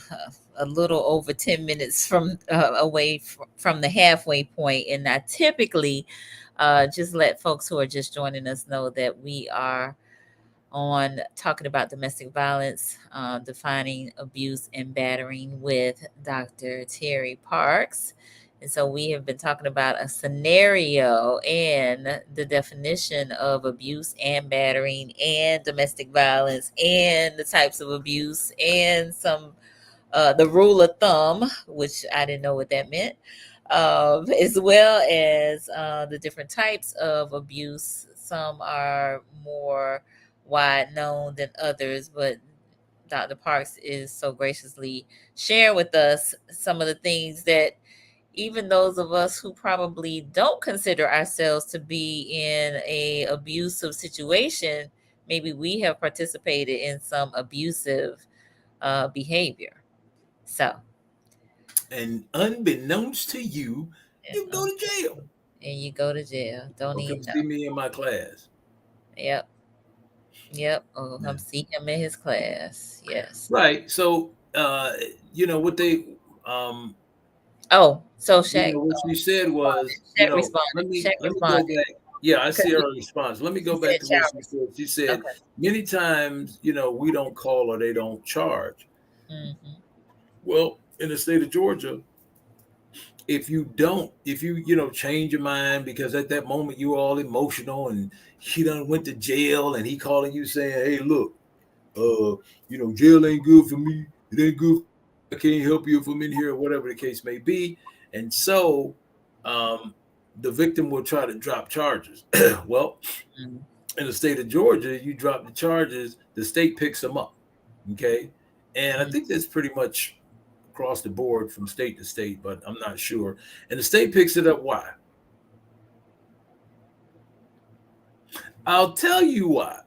Speaker 2: a little over 10 minutes from away from the halfway point, and I typically just let folks who are just joining us know that we are on talking about domestic violence, defining abuse and battering with Dr. Terry Parks. And so we have been talking about a scenario and the definition of abuse and battering and domestic violence and the types of abuse and some the rule of thumb, which I didn't know what that meant, as well as the different types of abuse. Some are more wide known than others, but Dr. Parks is so graciously sharing with us some of the things that even those of us who probably don't consider ourselves to be in a abusive situation, maybe we have participated in some abusive behavior. So
Speaker 3: And unbeknownst to you, you go to jail.
Speaker 2: And you go to jail. Don't
Speaker 3: Don't come
Speaker 2: even
Speaker 3: see
Speaker 2: know.
Speaker 3: me in my class.
Speaker 2: Yep. Yep. Or
Speaker 3: Yeah.
Speaker 2: come see him in his class. Yes.
Speaker 3: Right. So what they
Speaker 2: Oh, so Shaq,
Speaker 3: what she said was,
Speaker 2: responded. Shaq
Speaker 3: let me go
Speaker 2: responded
Speaker 3: back. Yeah, I
Speaker 2: because
Speaker 3: see her response. Let me
Speaker 2: she
Speaker 3: go back
Speaker 2: said
Speaker 3: to what
Speaker 2: child.
Speaker 3: she said. She said
Speaker 2: Okay.
Speaker 3: many times, we don't call or they don't charge.
Speaker 2: Mm-hmm.
Speaker 3: Well, in the state of Georgia, if you change your mind because at that moment you were all emotional and she done went to jail and he calling you saying, hey, look, jail ain't good for me. It ain't good. I can't help you if I'm in here or whatever the case may be. And so um, the victim will try to drop charges. Well,
Speaker 2: Mm-hmm.
Speaker 3: in the state of Georgia, you drop the charges, the state picks them up. Okay. And I think that's pretty much across the board from state to state, but I'm not sure. And the state picks it up. Why? I'll tell you why.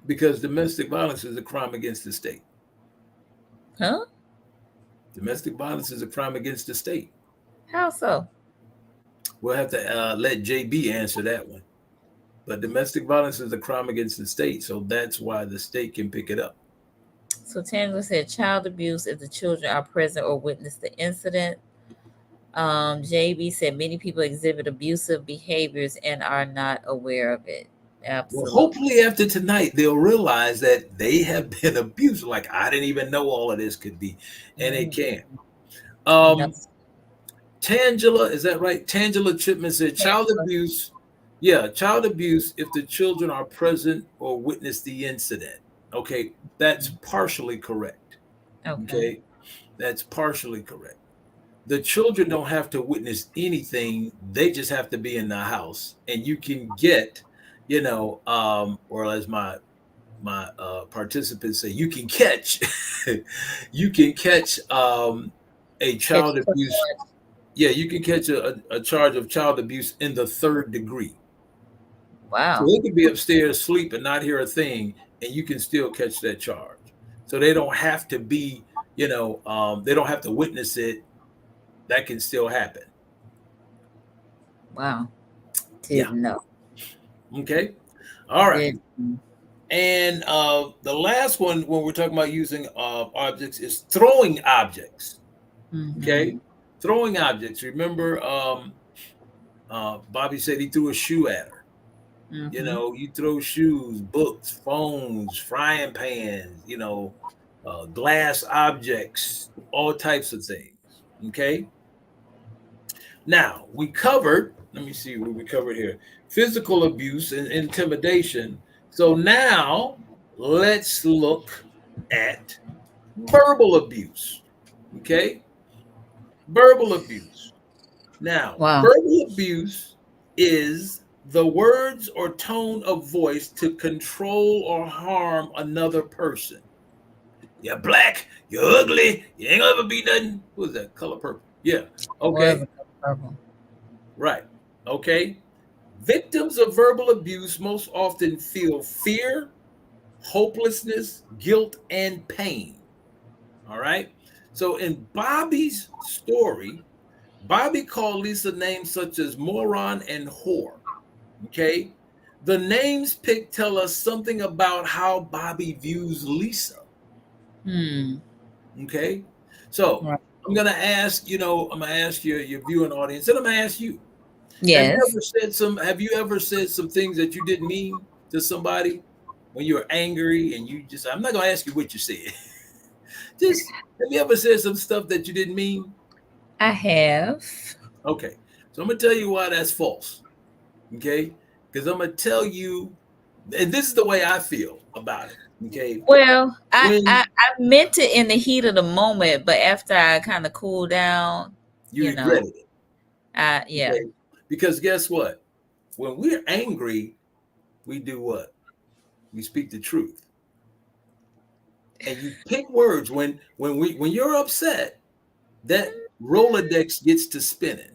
Speaker 3: Because domestic violence is a crime against the state.
Speaker 2: Huh?
Speaker 3: Domestic violence is a crime against the state.
Speaker 2: How so?
Speaker 3: We'll have to let JB answer that one. But domestic violence is a crime against the state, so that's why the state can pick it up.
Speaker 2: So Tangela said child abuse if the children are present or witness the incident. JB said many people exhibit abusive behaviors and are not aware of it.
Speaker 3: Well,
Speaker 2: Absolutely.
Speaker 3: hopefully after tonight, they'll realize that they have been abused. Like, I didn't even know all of this could be, and it can.
Speaker 2: No.
Speaker 3: Tangela, is that right? Tangela Chipman said child abuse. Yeah, child abuse if the children are present or witness the incident. Okay, that's partially correct. Okay, that's partially correct. The children don't have to witness anything. They just have to be in the house. And you can get, or as my participants say, you can catch, you can catch a child abuse. Yeah, you can catch a charge of child abuse in the third degree. So
Speaker 2: Wow.
Speaker 3: they could be upstairs asleep and not hear a thing, and you can still catch that charge. So they don't have to be, they don't have to witness it. That can still happen.
Speaker 2: Wow.
Speaker 3: Yeah.
Speaker 2: Didn't know.
Speaker 3: Okay. All right.
Speaker 2: Did.
Speaker 3: And the last one, when we're talking about using objects, is throwing objects. Okay. Throwing objects. Remember, Bobby said he threw a shoe at her. You throw shoes, books, phones, frying pans, glass objects, all types of things. Okay. Now, let me see what we covered here, physical abuse and intimidation. So now let's look at verbal abuse. Okay. Verbal abuse. Now,
Speaker 2: Wow.
Speaker 3: verbal abuse is the words or tone of voice to control or harm another person. You're black, you're ugly, you ain't gonna ever be nothing. What was that? Color purple. Yeah. Okay. Right. Okay. Victims of verbal abuse most often feel fear, hopelessness, guilt, and pain. All right. So in Bobby's story, Bobby called Lisa names such as moron and whore. Okay. The names picked tell us something about how Bobby views Lisa. Okay. So I'm going to ask, your viewing audience, and I'm going to ask you.
Speaker 2: Yes.
Speaker 3: Have you ever said some things that you didn't mean to somebody when you were angry and I'm not going to ask you what you said. Just, have you ever said some stuff that you didn't mean?
Speaker 2: I have.
Speaker 3: Okay. So I'm going to tell you why that's false. Okay. Because I'm going to tell you, and this is the way I feel about it. Okay.
Speaker 2: Well, I meant it in the heat of the moment, but after I kind of cooled down,
Speaker 3: you regretted it.
Speaker 2: Yeah.
Speaker 3: Okay? Because guess what? When we're angry, we do what? We speak the truth. And you pick words when you're upset, that Rolodex gets to spinning.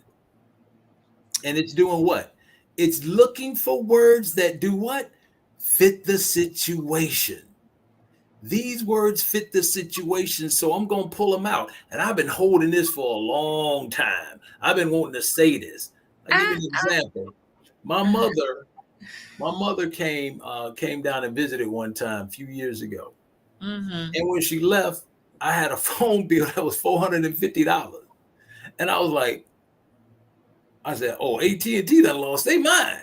Speaker 3: And it's doing what? It's looking for words that do what? Fit the situation. these words fit the situation, so I'm going to pull them out. And I've been holding this for a long time. I've been wanting to say this. I'll give you an example. My mother came down and visited one time a few years ago.
Speaker 2: Mm-hmm.
Speaker 3: And when she left, I had a phone bill that was $450. And I was like, I said, oh, AT&T done lost their mind.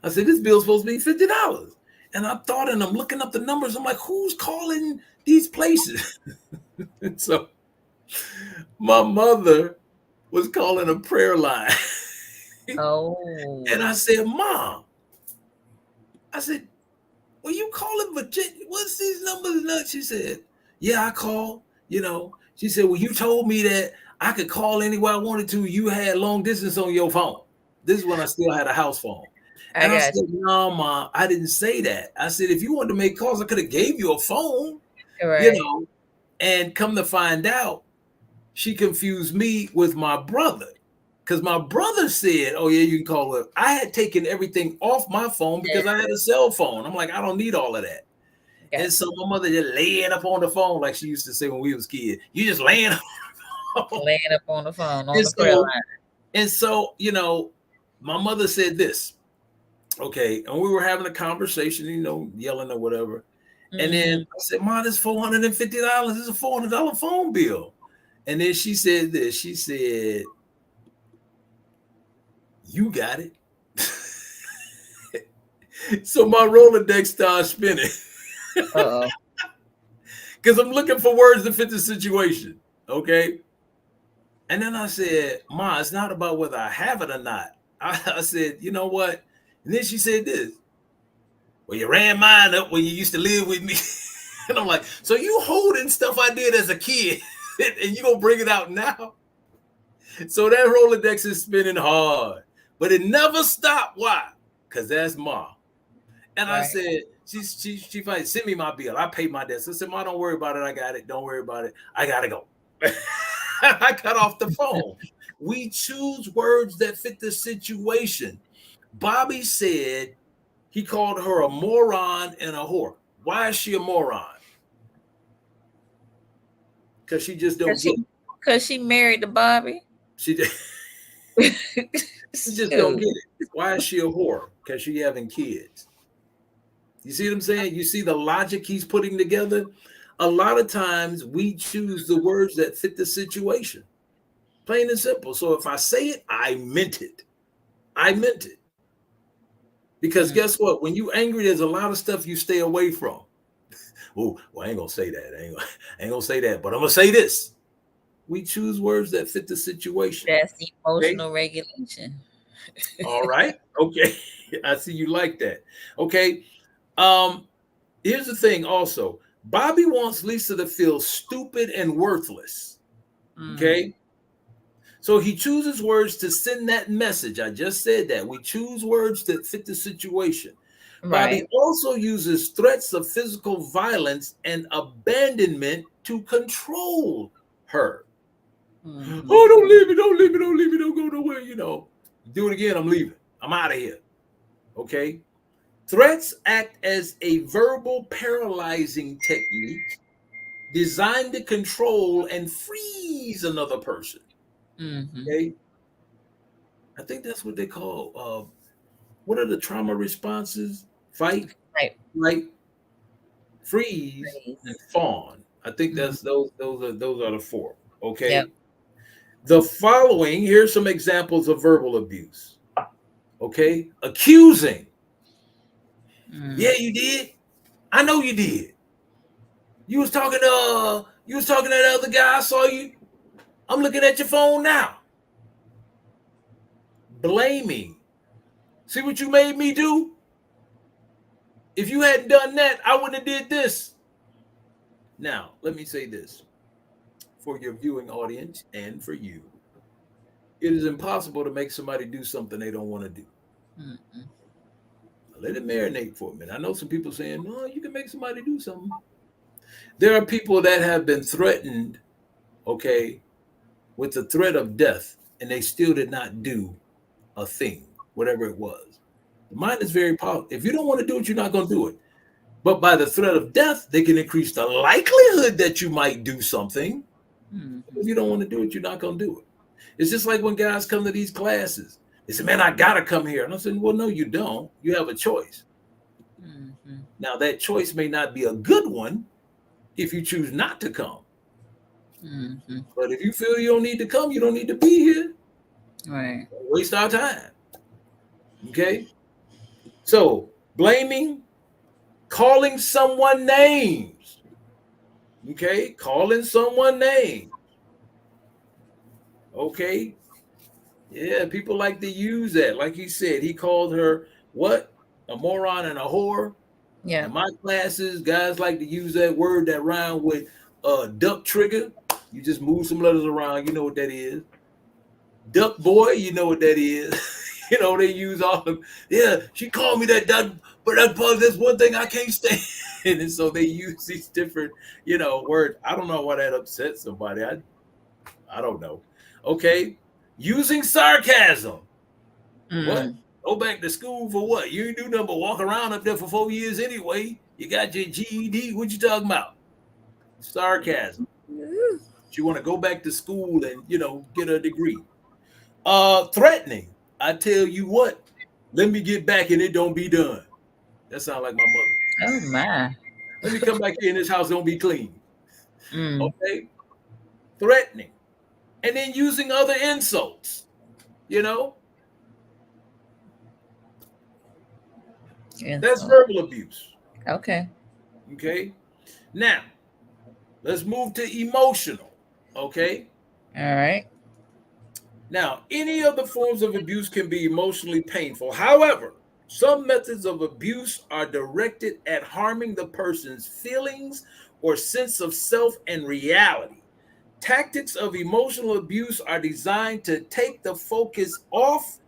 Speaker 3: I said, this bill's supposed to be $50. And I thought, and I'm looking up the numbers. I'm like, who's calling these places? So my mother was calling a prayer line.
Speaker 2: Oh.
Speaker 3: And I said, Mom, I said, well, you calling Virginia? What's these numbers? She said, yeah, I call. She said, well, you told me that I could call anywhere I wanted to. You had long distance on your phone. This is when I still had a house phone. And I said, no, Mom, I didn't say that. I said, if you wanted to make calls, I could have gave you a phone,
Speaker 2: Right.
Speaker 3: And come to find out, she confused me with my brother. Because my brother said, oh, yeah, you can call her. I had taken everything off my phone because I had a cell phone. I'm like, I don't need all of that.
Speaker 2: Gotcha.
Speaker 3: And so my mother just laying up on the phone like she used to say when we was kids. You just laying up
Speaker 2: on the phone on the prayer line.
Speaker 3: And so, my mother said this. Okay. And we were having a conversation, yelling or whatever. Mm-hmm. And then I said, Mom, this $450. This is a $400 phone bill. And then she said this. She said, you got it. So my Rolodex started spinning.
Speaker 2: Uh-oh.
Speaker 3: Because I'm looking for words to fit the situation. Okay. And then I said, Ma, it's not about whether I have it or not. I said, you know what? And then she said this. Well, you ran mine up when you used to live with me. And I'm like, so you holding stuff I did as a kid and you gonna bring it out now? So that Rolodex is spinning hard, but it never stopped. Why? Because that's Ma. And right. I said, she finally sent me my bill. I paid my debt. So I said, Ma, don't worry about it. I got it. Don't worry about it. I gotta go. I cut off the phone. We choose words that fit the situation. Bobby said he called her a moron and a whore. Why is she a moron? Because she just don't get it.
Speaker 2: Because she married to Bobby.
Speaker 3: She just don't get it. Why is she a whore? Because she having kids. You see what I'm saying? You see the logic he's putting together? A lot of times we choose the words that fit the situation. Plain and simple. So if I say it, I meant it. I meant it. Because guess what? When you angry, there's a lot of stuff you stay away from. Oh, well, I ain't gonna say that. I ain't gonna say that, but I'm gonna say this. We choose words that fit the situation.
Speaker 2: That's emotional regulation.
Speaker 3: All right. Okay. I see you like that. Okay. Here's the thing also. Bobby wants Lisa to feel stupid and worthless. Okay. So he chooses words to send that message. I just said that. We choose words that fit the situation. Right. Bobby also uses threats of physical violence and abandonment to control her. Mm-hmm. Oh, don't leave me, don't leave me, don't leave me, don't go nowhere, Do it again, I'm leaving. I'm out of here. Okay. Threats act as a verbal paralyzing technique designed to control and freeze another person. Mm-hmm. Okay. I think that's what they call what are the trauma responses? Fight, right, freeze, and fawn. I think that's those are the four. Okay. Yep. The following, here's some examples of verbal abuse. Okay. Accusing. Yeah, you did. I know you did. You was talking to that other guy. I saw you. I'm looking at your phone now. Blaming. See what you made me do? If you hadn't done that, I wouldn't have did this. Now, let me say this for your viewing audience and for you. It is impossible to make somebody do something they don't want to do. Mm-mm. Let it marinate for a minute. I know some people saying, no, you can make somebody do something. There are people that have been threatened, okay, with the threat of death, and they still did not do a thing, whatever it was. The mind is very powerful. If you don't want to do it, you're not going to do it. But by the threat of death, they can increase the likelihood that you might do something. If you don't want to do it, you're not going to do it. It's just like when guys come to these classes. They say, man, I got to come here. And I'm saying, well, no, you don't. You have a choice. Now, that choice may not be a good one if you choose not to come. But if you feel you don't need to come, you don't need to be here.
Speaker 2: Right.
Speaker 3: Don't waste our time. Okay? So, blaming, calling someone names. Okay? Calling someone names. Okay? Yeah, people like to use that. Like he said, he called her what? A moron and a whore.
Speaker 2: Yeah.
Speaker 3: In my classes, guys like to use that word that rhyme with duck trigger. You just move some letters around. You know what that is. Duck boy, you know what that is. You know, they use all of them. Yeah, she called me that, but that's one thing I can't stand. And so they use these different, words. I don't know why that upsets somebody. I don't know. Okay. Using sarcasm. What? Go back to school for what? You ain't do nothing but walk around up there for 4 years anyway. You got your GED. What you talking about? Sarcasm. You want to go back to school and, get a degree. Threatening. I tell you what, let me get back and it don't be done. That sounds like my mother.
Speaker 2: Oh my.
Speaker 3: Let me come back here and this house don't be clean. Okay. Threatening. And then using other insults. That's verbal abuse.
Speaker 2: Okay.
Speaker 3: Okay. Now, let's move to emotional. Okay.
Speaker 2: All right.
Speaker 3: Now, any of the forms of abuse can be emotionally painful. However, some methods of abuse are directed at harming the person's feelings or sense of self and reality. Tactics of emotional abuse are designed to take the focus off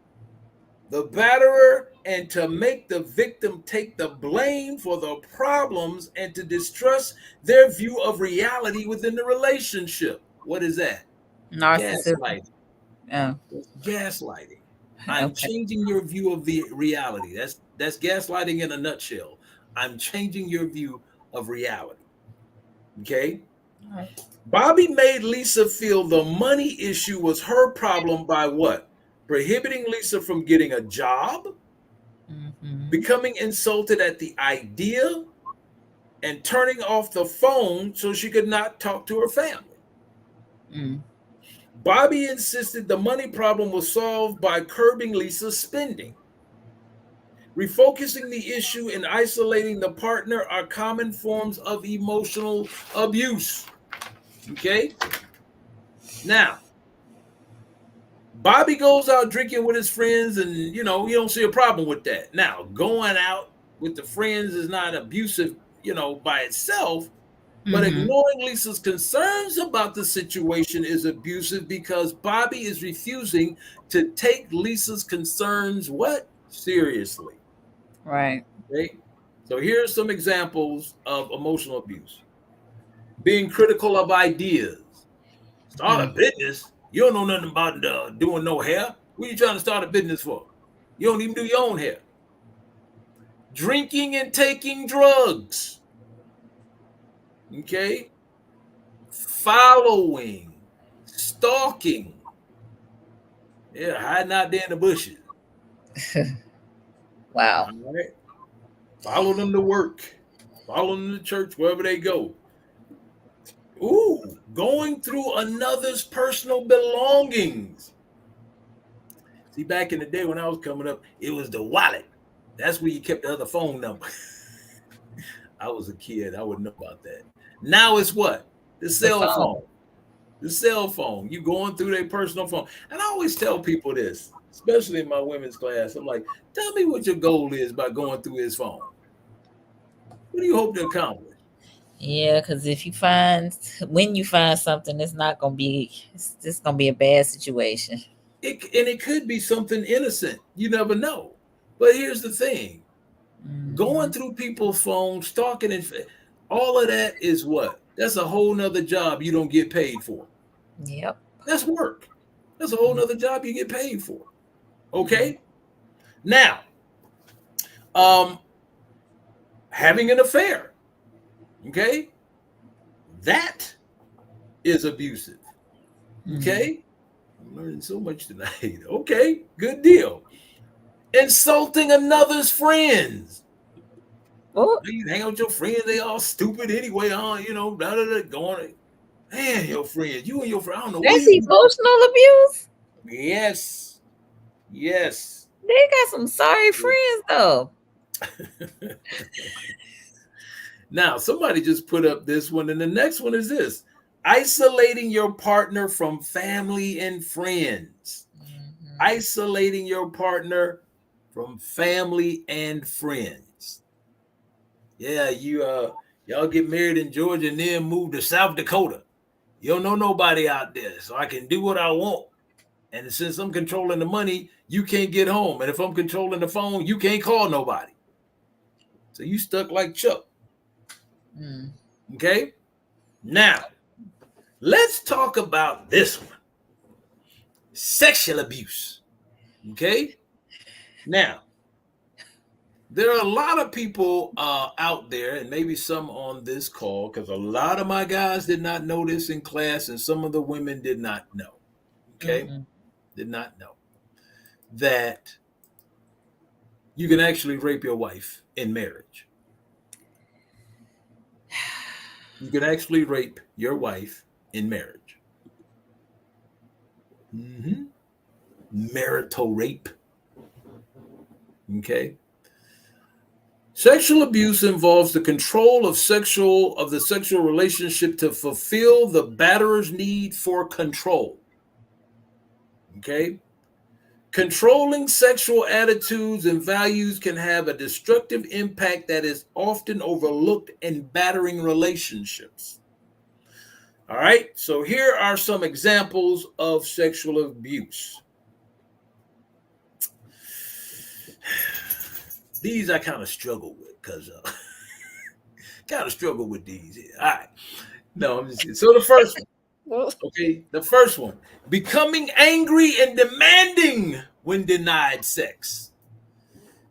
Speaker 3: the batterer and to make the victim take the blame for the problems and to distrust their view of reality within the relationship. What is that?
Speaker 2: Narcissism.
Speaker 3: Gaslighting.
Speaker 2: Oh.
Speaker 3: Gaslighting. I'm changing your view of the reality. That's gaslighting in a nutshell. I'm changing your view of reality. Okay?
Speaker 2: All right.
Speaker 3: Bobby made Lisa feel the money issue was her problem by what? Prohibiting Lisa from getting a job, becoming insulted at the idea, and turning off the phone so she could not talk to her family. Bobby insisted the money problem was solved by curbing Lisa's spending. Refocusing the issue and isolating the partner are common forms of emotional abuse. Okay? Now, Bobby goes out drinking with his friends and, you don't see a problem with that. Now, going out with the friends is not abusive, by itself, but ignoring Lisa's concerns about the situation is abusive because Bobby is refusing to take Lisa's concerns, seriously.
Speaker 2: Right.
Speaker 3: Okay? So here are some examples of emotional abuse. Being critical of ideas. Start a business? You don't know nothing about doing no hair. What are you trying to start a business for? You don't even do your own hair. Drinking and taking drugs. Okay? Following. Stalking. Yeah, hiding out there in the bushes.
Speaker 2: Wow.
Speaker 3: All right? Follow them to work. Follow them to church, wherever they go. Ooh, going through another's personal belongings. See, back in the day when I was coming up, it was the wallet. That's where you kept the other phone number. I was a kid. I wouldn't know about that. Now it's what? The cell phone. The cell phone. You going through their personal phone. And I always tell people this, especially in my women's class. I'm like, tell me what your goal is by going through his phone. What do you hope to accomplish?
Speaker 2: Yeah, because when you find something, it's just gonna be a bad situation.
Speaker 3: It could be something innocent. You never know. But here's the thing. Going through people's phones, stalking, and all of that is what? That's a whole nother job you don't get paid for.
Speaker 2: Yep.
Speaker 3: That's work. That's a whole nother job you get paid for. Okay? Now, having an affair. Okay? That is abusive. Okay? I'm learning so much tonight. Okay, good deal. Insulting another's friends.
Speaker 2: Oh,
Speaker 3: You hang out with your friends, they all stupid anyway, going. Man, your friends, you and your friend, I don't know where
Speaker 2: that's
Speaker 3: you.
Speaker 2: emotional abuse.
Speaker 3: Yes. Yes.
Speaker 2: They got some sorry friends though.
Speaker 3: Now, somebody just put up this one, and the next one is this: isolating your partner from family and friends. Isolating your partner from family and friends. Yeah, y'all get married in Georgia and then move to South Dakota. You don't know nobody out there, so I can do what I want. And since I'm controlling the money, you can't get home. And if I'm controlling the phone, you can't call nobody. So you stuck like Chuck. Okay? Now, let's talk about this one. Sexual abuse. Okay? Now, there are a lot of people out there, and maybe some on this call, because a lot of my guys did not know this in class, and some of the women did not know. Okay? Did not know that you can actually rape your wife in marriage. You can actually rape your wife in marriage. Marital rape. Okay. Sexual abuse involves the control of the sexual relationship to fulfill the batterer's need for control. Okay. Controlling sexual attitudes and values can have a destructive impact that is often overlooked in battering relationships. All right, so here are some examples of sexual abuse. These I kind of struggle with because kind of struggle with these here. All right. No, I'm just kidding. So the first one. Okay, the first one. Becoming angry and demanding when denied sex.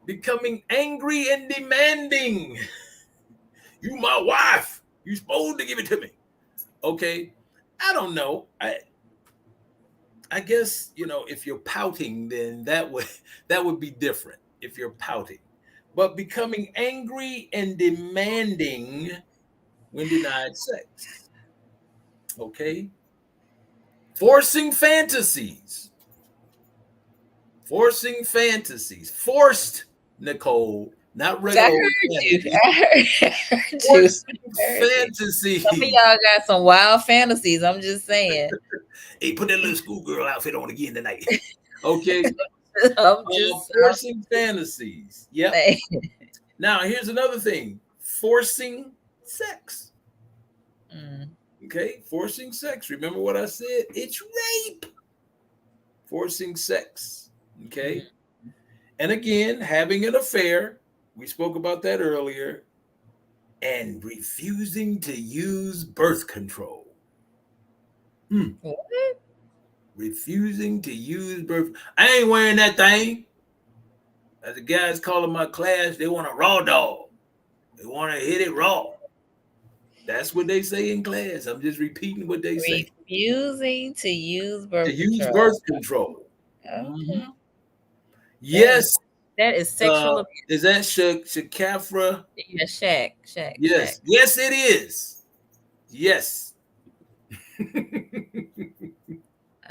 Speaker 3: Becoming angry and demanding. You my wife. You supposed to give it to me. Okay. I don't know. I guess, if you're pouting, then that would be different if you're pouting. But becoming angry and demanding when denied sex. Okay. Forcing fantasies. Forcing fantasies. Forced, Nicole, not regular.
Speaker 2: I heard you. I heard you.
Speaker 3: Forcing fantasies.
Speaker 2: Some of y'all got some wild fantasies. I'm just saying.
Speaker 3: Hey, put that little schoolgirl outfit on again tonight. Okay. Forcing fantasies. Yep. Now, here's another thing. Forcing sex. Okay. Forcing sex. Remember what I said? It's rape. Forcing sex. Okay. And again, having an affair. We spoke about that earlier. And refusing to use birth control.
Speaker 2: What?
Speaker 3: Refusing to use birth. I ain't wearing that thing. As the guys calling my class, they want a raw dog. They want to hit it raw. That's what they say in class. I'm just repeating what they say.
Speaker 2: Refusing to use birth control.
Speaker 3: Use birth control.
Speaker 2: Okay.
Speaker 3: Yes.
Speaker 2: That is sexual abuse.
Speaker 3: Is that Shakafra?
Speaker 2: Yeah, Shaq.
Speaker 3: Yes. Shaq. Yes, it is. Yes.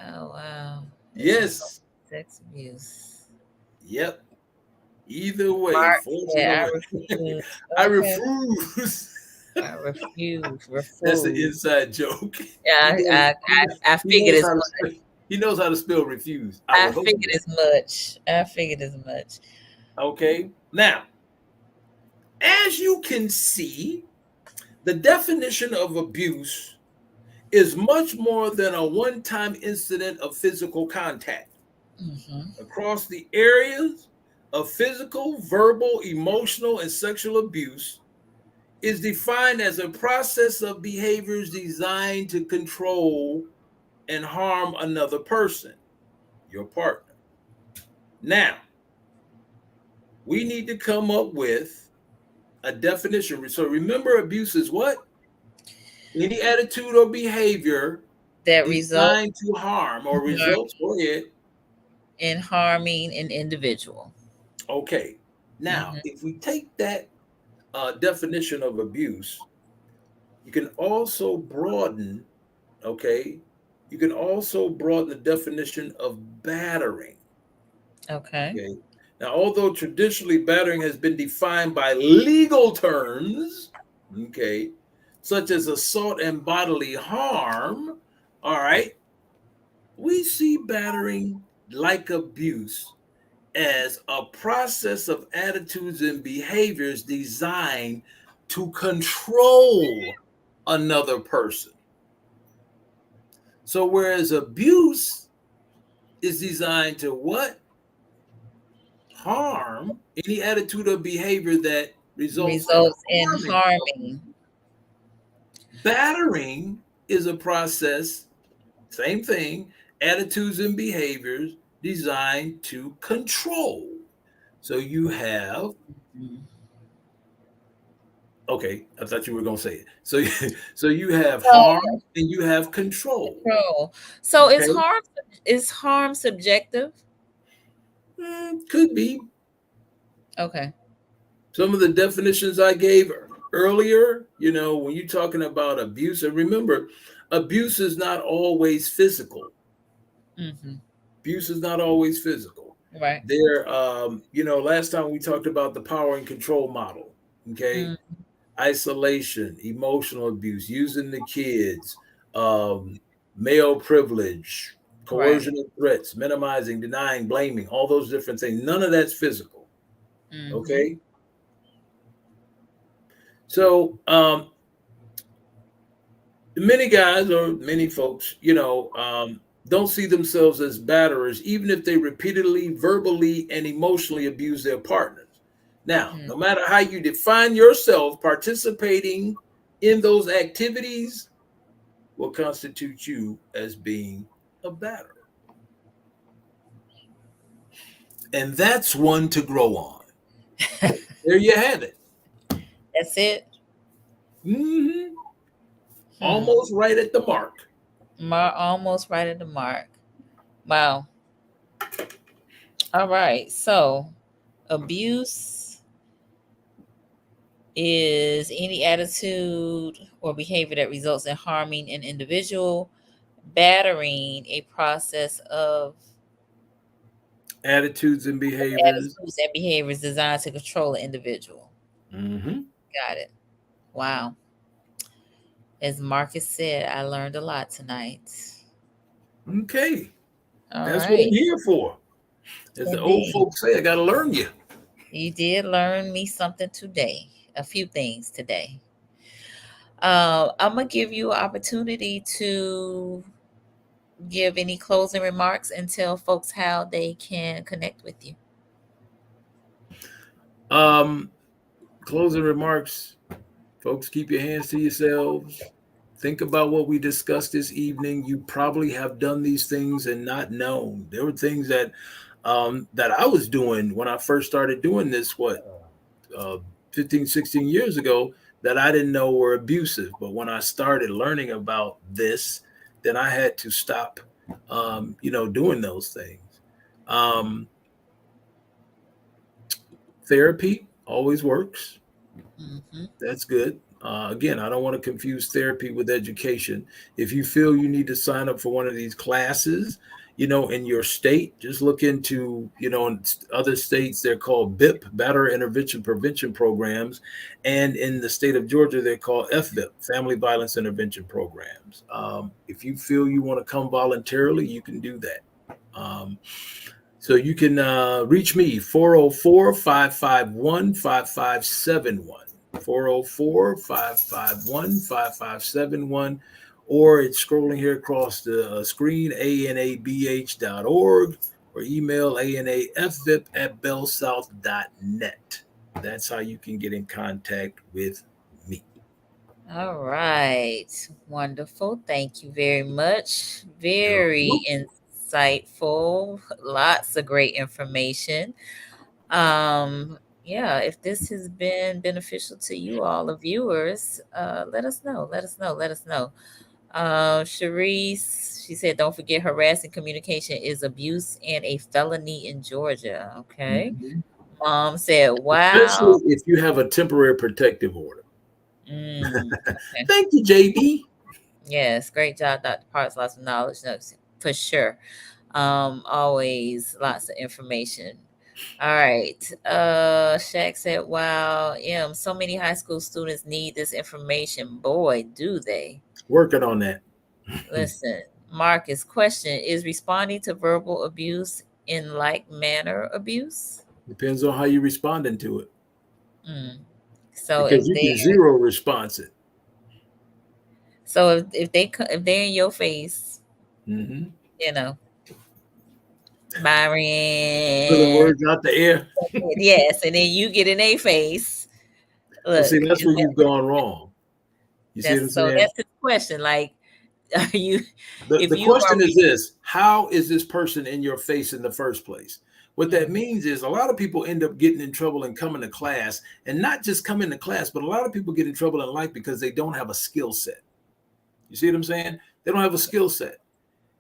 Speaker 2: Oh, wow.
Speaker 3: Yes.
Speaker 2: Sex abuse.
Speaker 3: Yep. Either way.
Speaker 2: I refuse.
Speaker 3: I refuse.
Speaker 2: I refuse.
Speaker 3: That's an inside joke.
Speaker 2: Yeah, I figured as much.
Speaker 3: He knows how to spell refuse.
Speaker 2: I figured as much.
Speaker 3: Okay. Now, as you can see, the definition of abuse is much more than a one-time incident of physical contact. Across the areas of physical, verbal, emotional, and sexual abuse is defined as a process of behaviors designed to control and harm another person, your partner. Now, we need to come up with a definition. So remember, abuse is what? Any attitude or behavior
Speaker 2: that result
Speaker 3: designed to harm or results. Go ahead.
Speaker 2: in harming an individual.
Speaker 3: Okay. Now,
Speaker 2: Mm-hmm.
Speaker 3: if we take that definition of abuse, you can also broaden, okay, you can also broaden the definition of battering.
Speaker 2: Okay.
Speaker 3: Okay. Now, although traditionally battering has been defined by legal terms, okay, such as assault and bodily harm, all right, we see battering like abuse as a process of attitudes and behaviors designed to control another person. So, whereas abuse is designed to what? Harm, any attitude or behavior that results in
Speaker 2: Results in
Speaker 3: harming.
Speaker 2: harming.
Speaker 3: Battering is a process, same thing, attitudes and behaviors designed to control. So you have, okay, I thought you were going to say it. So, so you have
Speaker 2: So
Speaker 3: harm and you have control.
Speaker 2: control. So
Speaker 3: Okay.
Speaker 2: is harm subjective?
Speaker 3: Could be.
Speaker 2: Okay.
Speaker 3: Some of the definitions I gave earlier, when you're talking about abuse, and remember, abuse is not always physical.
Speaker 2: Mm-hmm.
Speaker 3: Abuse is not always physical.
Speaker 2: Right.
Speaker 3: Last time we talked about the power and control model. Okay.
Speaker 2: Mm,
Speaker 3: Isolation, emotional abuse, using the kids, male privilege,
Speaker 2: right.
Speaker 3: coercion and threats, minimizing, denying, blaming, all those different things. None of that's physical.
Speaker 2: Mm-hmm.
Speaker 3: Okay. So many guys or many folks, don't see themselves as batterers, even if they repeatedly, verbally, and emotionally abuse their partners. Now,
Speaker 2: Mm.
Speaker 3: no matter how you define yourself, participating in those activities will constitute you as being a batterer. And that's one to grow on. There you have it.
Speaker 2: That's it.
Speaker 3: Hmm.
Speaker 2: Hmm.
Speaker 3: Almost right at the mark.
Speaker 2: Almost right at the mark. Wow. All right. So abuse is any attitude or behavior that results in harming an individual. Battering, a process of
Speaker 3: Attitudes and behaviors.
Speaker 2: attitudes and behaviors designed to control an individual.
Speaker 3: Hmm.
Speaker 2: Got it. Wow. As Marcus said, I learned a lot tonight.
Speaker 3: Okay.
Speaker 2: All
Speaker 3: That's what I'm
Speaker 2: right.
Speaker 3: here for. As the old
Speaker 2: Indeed.
Speaker 3: folks say, I got to learn you.
Speaker 2: You did learn me something today, a few things today. I'm going to give you an opportunity to give any closing remarks and tell folks how they can connect with you.
Speaker 3: Um, Closing remarks, folks, keep your hands to yourselves. Think about what we discussed this evening. You probably have done these things and not known. There were things that I was doing when I first started doing this, uh, 15, 16 years ago, that I didn't know were abusive. But when I started learning about this, then I had to stop, doing those things. Um, Therapy always works.
Speaker 2: Hmm.
Speaker 3: That's good. Again, I don't want to confuse therapy with education. If you feel you need to sign up for one of these classes, in your state, just look into, in other states, they're called BIP, Batterer Intervention Prevention Programs. And in the state of Georgia, they're called FVIP, Family Violence Intervention Programs. If you feel you want to come voluntarily, you can do that. So you can reach me 404-551-5571. 404-551-5571, or it's scrolling here across the screen, anabh.org, or email anafvip@bellsouth.net. That's how you can get in contact with me.
Speaker 2: All right. Wonderful. Thank you very much.
Speaker 3: You're
Speaker 2: Very insightful. Lots of great information. Um, yeah, if this has been beneficial to you all, the viewers, let us know. Let us know. Let us know. Sharice, she said, don't forget harassing communication is abuse and a felony in Georgia. Okay.
Speaker 3: Mhm.
Speaker 2: Mom said,
Speaker 3: Especially
Speaker 2: wow.
Speaker 3: if you have a temporary protective order.
Speaker 2: Okay.
Speaker 3: Thank you, JB.
Speaker 2: Yes. Great job, Dr. Parks. Lots of knowledge. No, for sure. Always lots of information. All right. Shaq said, wow, so many high school students need this information. Boy, do they.
Speaker 3: Working on that.
Speaker 2: Listen, Marcus, question, is responding to verbal abuse in like manner abuse?
Speaker 3: Depends on how you're responding to it.
Speaker 2: Mm. So
Speaker 3: Because
Speaker 2: if
Speaker 3: you
Speaker 2: they
Speaker 3: can zero response it.
Speaker 2: if they're in your face,
Speaker 3: Mm-hmm.
Speaker 2: you know,
Speaker 3: Pulling
Speaker 2: Byron,
Speaker 3: words out the air.
Speaker 2: yes, and then you get in a face.
Speaker 3: Well, see,
Speaker 2: Look,
Speaker 3: that's where you've gone wrong. You see what I'm saying?
Speaker 2: that's the question. Like, are you if
Speaker 3: The
Speaker 2: you are
Speaker 3: question is this: how is this person in your face in the first place? What that
Speaker 2: mm,
Speaker 3: means is a lot of people end up getting in trouble and coming to class, and not just coming to class, but a lot of people get in trouble in life because they don't have a skill set. You see what I'm saying? They don't have a skill set.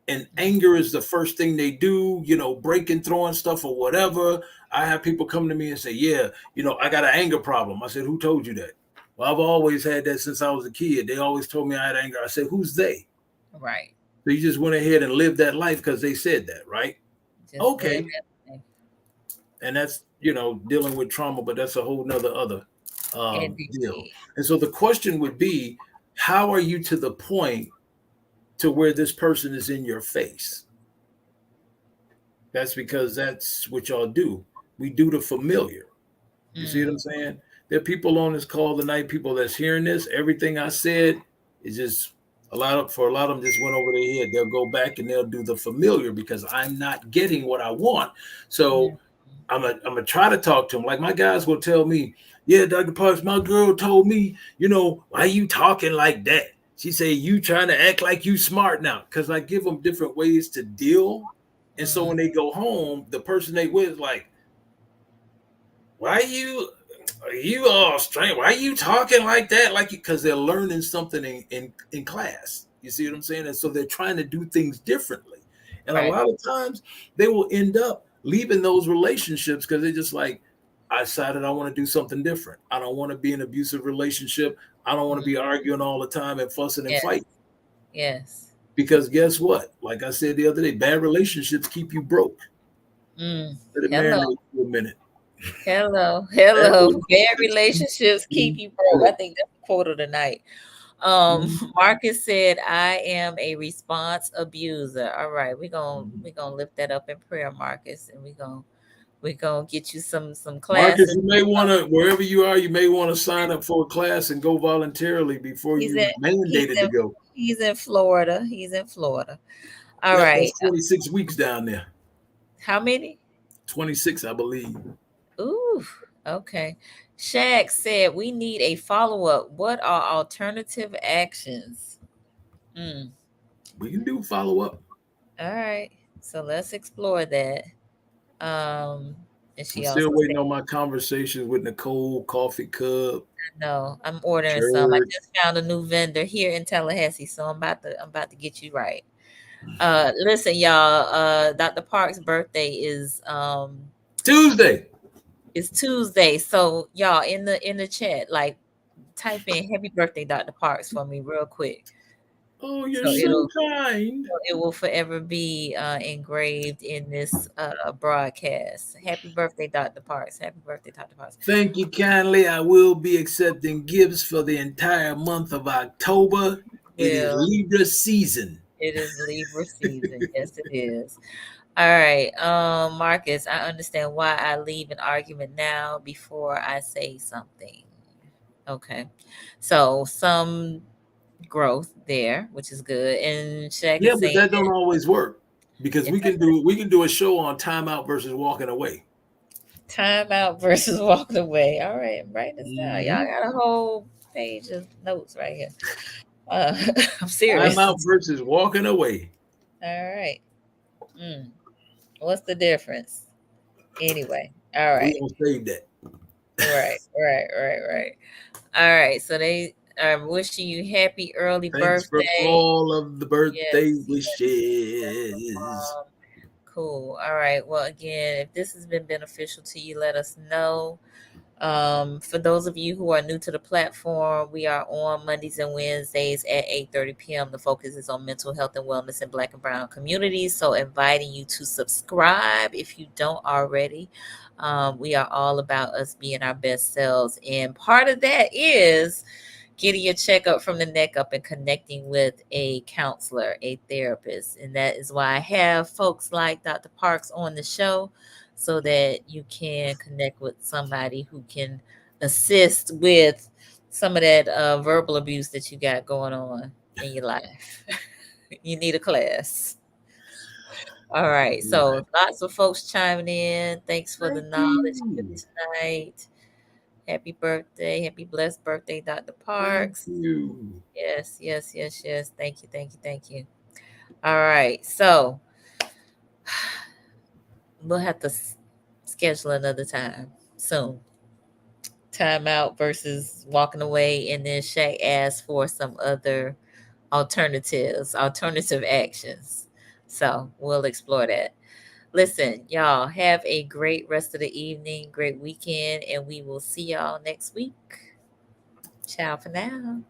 Speaker 3: And anger is the first thing they do, breaking, throwing stuff or whatever. I have people come to me and say, yeah, I got an anger problem. I said, who told you that? Well, I've always had that since I was a kid. They always told me I had anger. I said, who's they?
Speaker 2: right,
Speaker 3: So you just went ahead and lived that life because they said that, right?
Speaker 2: just live
Speaker 3: Okay.
Speaker 2: it.
Speaker 3: And that's, dealing with trauma, but that's a whole nother other deal.
Speaker 2: Indeed.
Speaker 3: And so the question would be, how are you to the point to where this person is in your face? That's because that's what y'all do. We do the familiar. You see what I'm
Speaker 2: Mm,
Speaker 3: saying? There are people on this call tonight, people that's hearing this. Everything I said is just for a lot of them just went over their head. They'll go back and they'll do the familiar because I'm not getting what I want. So
Speaker 2: mm,
Speaker 3: I'm gonna try to talk to them. Like my guys will tell me, yeah, Dr. Parks, my girl told me, why you talking like that? She say you trying to act like you smart now. Cause I give them different ways to deal. And so
Speaker 2: mm,
Speaker 3: when they go home, the person they with is like, why are you all strange? Why are you talking like that? Like, because they're learning something in class. You see what I'm saying? And so they're trying to do things differently. And a
Speaker 2: right.
Speaker 3: lot of times they will end up leaving those relationships because they're just like, I decided I want to do something different. I don't want to be in an abusive relationship. I don't want to
Speaker 2: Mm,
Speaker 3: be arguing all the time and fussing and
Speaker 2: yes.
Speaker 3: fighting.
Speaker 2: Yes.
Speaker 3: Because guess what? Like I said the other day, bad relationships keep you broke.
Speaker 2: Mm.
Speaker 3: Let it
Speaker 2: Hello.
Speaker 3: marinate for a minute.
Speaker 2: Hello.
Speaker 3: Bad
Speaker 2: Hello. Bad
Speaker 3: relationships keep
Speaker 2: relationships keep
Speaker 3: you
Speaker 2: you broke. I
Speaker 3: broke.
Speaker 2: think that's the quote of the night.
Speaker 3: Mhm.
Speaker 2: Marcus said, I am a response abuser. All right, we're gonna lift that up in prayer, Marcus, and we're gonna get you some
Speaker 3: Marcus,
Speaker 2: classes.
Speaker 3: you may want to, wherever you are, you may want to sign up for a class and go voluntarily before
Speaker 2: He's in
Speaker 3: you
Speaker 2: he's
Speaker 3: mandated to
Speaker 2: in
Speaker 3: go.
Speaker 2: he's in Florida. He's in Florida. All
Speaker 3: Yep,
Speaker 2: right.
Speaker 3: that's 26 weeks down there.
Speaker 2: How many?
Speaker 3: 26, I believe.
Speaker 2: Ooh, okay. Shaq said we need a follow-up. What are alternative actions? Mm,
Speaker 3: We can do follow up.
Speaker 2: all right. So let's explore that. Um, and
Speaker 3: I'm
Speaker 2: she
Speaker 3: still
Speaker 2: also said,
Speaker 3: waiting on my conversations with Nicole, Coffee Cup,
Speaker 2: no, I'm ordering some. I
Speaker 3: Church.
Speaker 2: just found a new vendor here in Tallahassee, so I'm about to get you right. Listen, y'all, Dr. Park's birthday
Speaker 3: Tuesday.
Speaker 2: is Tuesday. So y'all in the chat, like type in happy birthday, Dr. Parks for me real quick.
Speaker 3: Oh, you're
Speaker 2: So
Speaker 3: so kind.
Speaker 2: it will forever be engraved in this broadcast. Happy birthday, Dr. Parks. Happy birthday, Dr. Parks.
Speaker 3: Thank you kindly. I will be accepting gifts for the entire month of October. It is
Speaker 2: Well,
Speaker 3: Libra season.
Speaker 2: it is Libra season. Yes, it is. All right. Marcus, I understand why I leave an argument now before I say something. Okay. So some growth there, which is good. And Shaq
Speaker 3: Yeah,
Speaker 2: is
Speaker 3: but
Speaker 2: saying
Speaker 3: that don't always work because
Speaker 2: it
Speaker 3: we can do a show on timeout versus walking away.
Speaker 2: time out versus walking away. All right, I'm writing this down. Y'all
Speaker 3: Mm-hmm.
Speaker 2: got a whole page of notes right here. Uh, I'm
Speaker 3: Timeout
Speaker 2: serious.
Speaker 3: versus walking away.
Speaker 2: All right. Mm. What's the difference? Anyway, all
Speaker 3: We
Speaker 2: right.
Speaker 3: gonna save that.
Speaker 2: Right. All right. So they are wishing you happy early
Speaker 3: Thanks for
Speaker 2: birthday.
Speaker 3: all of the birthday
Speaker 2: Yes, no
Speaker 3: wishes.
Speaker 2: problem. Cool. All right. Well, again, if this has been beneficial to you, let us know. For those of you who are new to the platform, we are on Mondays and Wednesdays at 8:30 p.m. The focus is on mental health and wellness in Black and Brown communities. So inviting you to subscribe if you don't already. We are all about us being our best selves. And part of that is getting your checkup from the neck up and connecting with a counselor, a therapist. And that is why I have folks like Dr. Parks on the show so that you can connect with somebody who can assist with some of that verbal abuse that you got going on in your life. You need a class. All right.
Speaker 3: Right.
Speaker 2: So lots of folks chiming in. Thanks for the
Speaker 3: Thank
Speaker 2: knowledge here
Speaker 3: you.
Speaker 2: tonight. Happy birthday. Happy blessed birthday, Dr.
Speaker 3: Thank
Speaker 2: Parks.
Speaker 3: you.
Speaker 2: Yes. Thank you. All right. So we'll have to schedule another time soon. Time out versus walking away, and then Shaq asked for some other alternative actions. So we'll explore that. Listen, y'all have a great rest of the evening, great weekend, and we will see y'all next week. Ciao for now.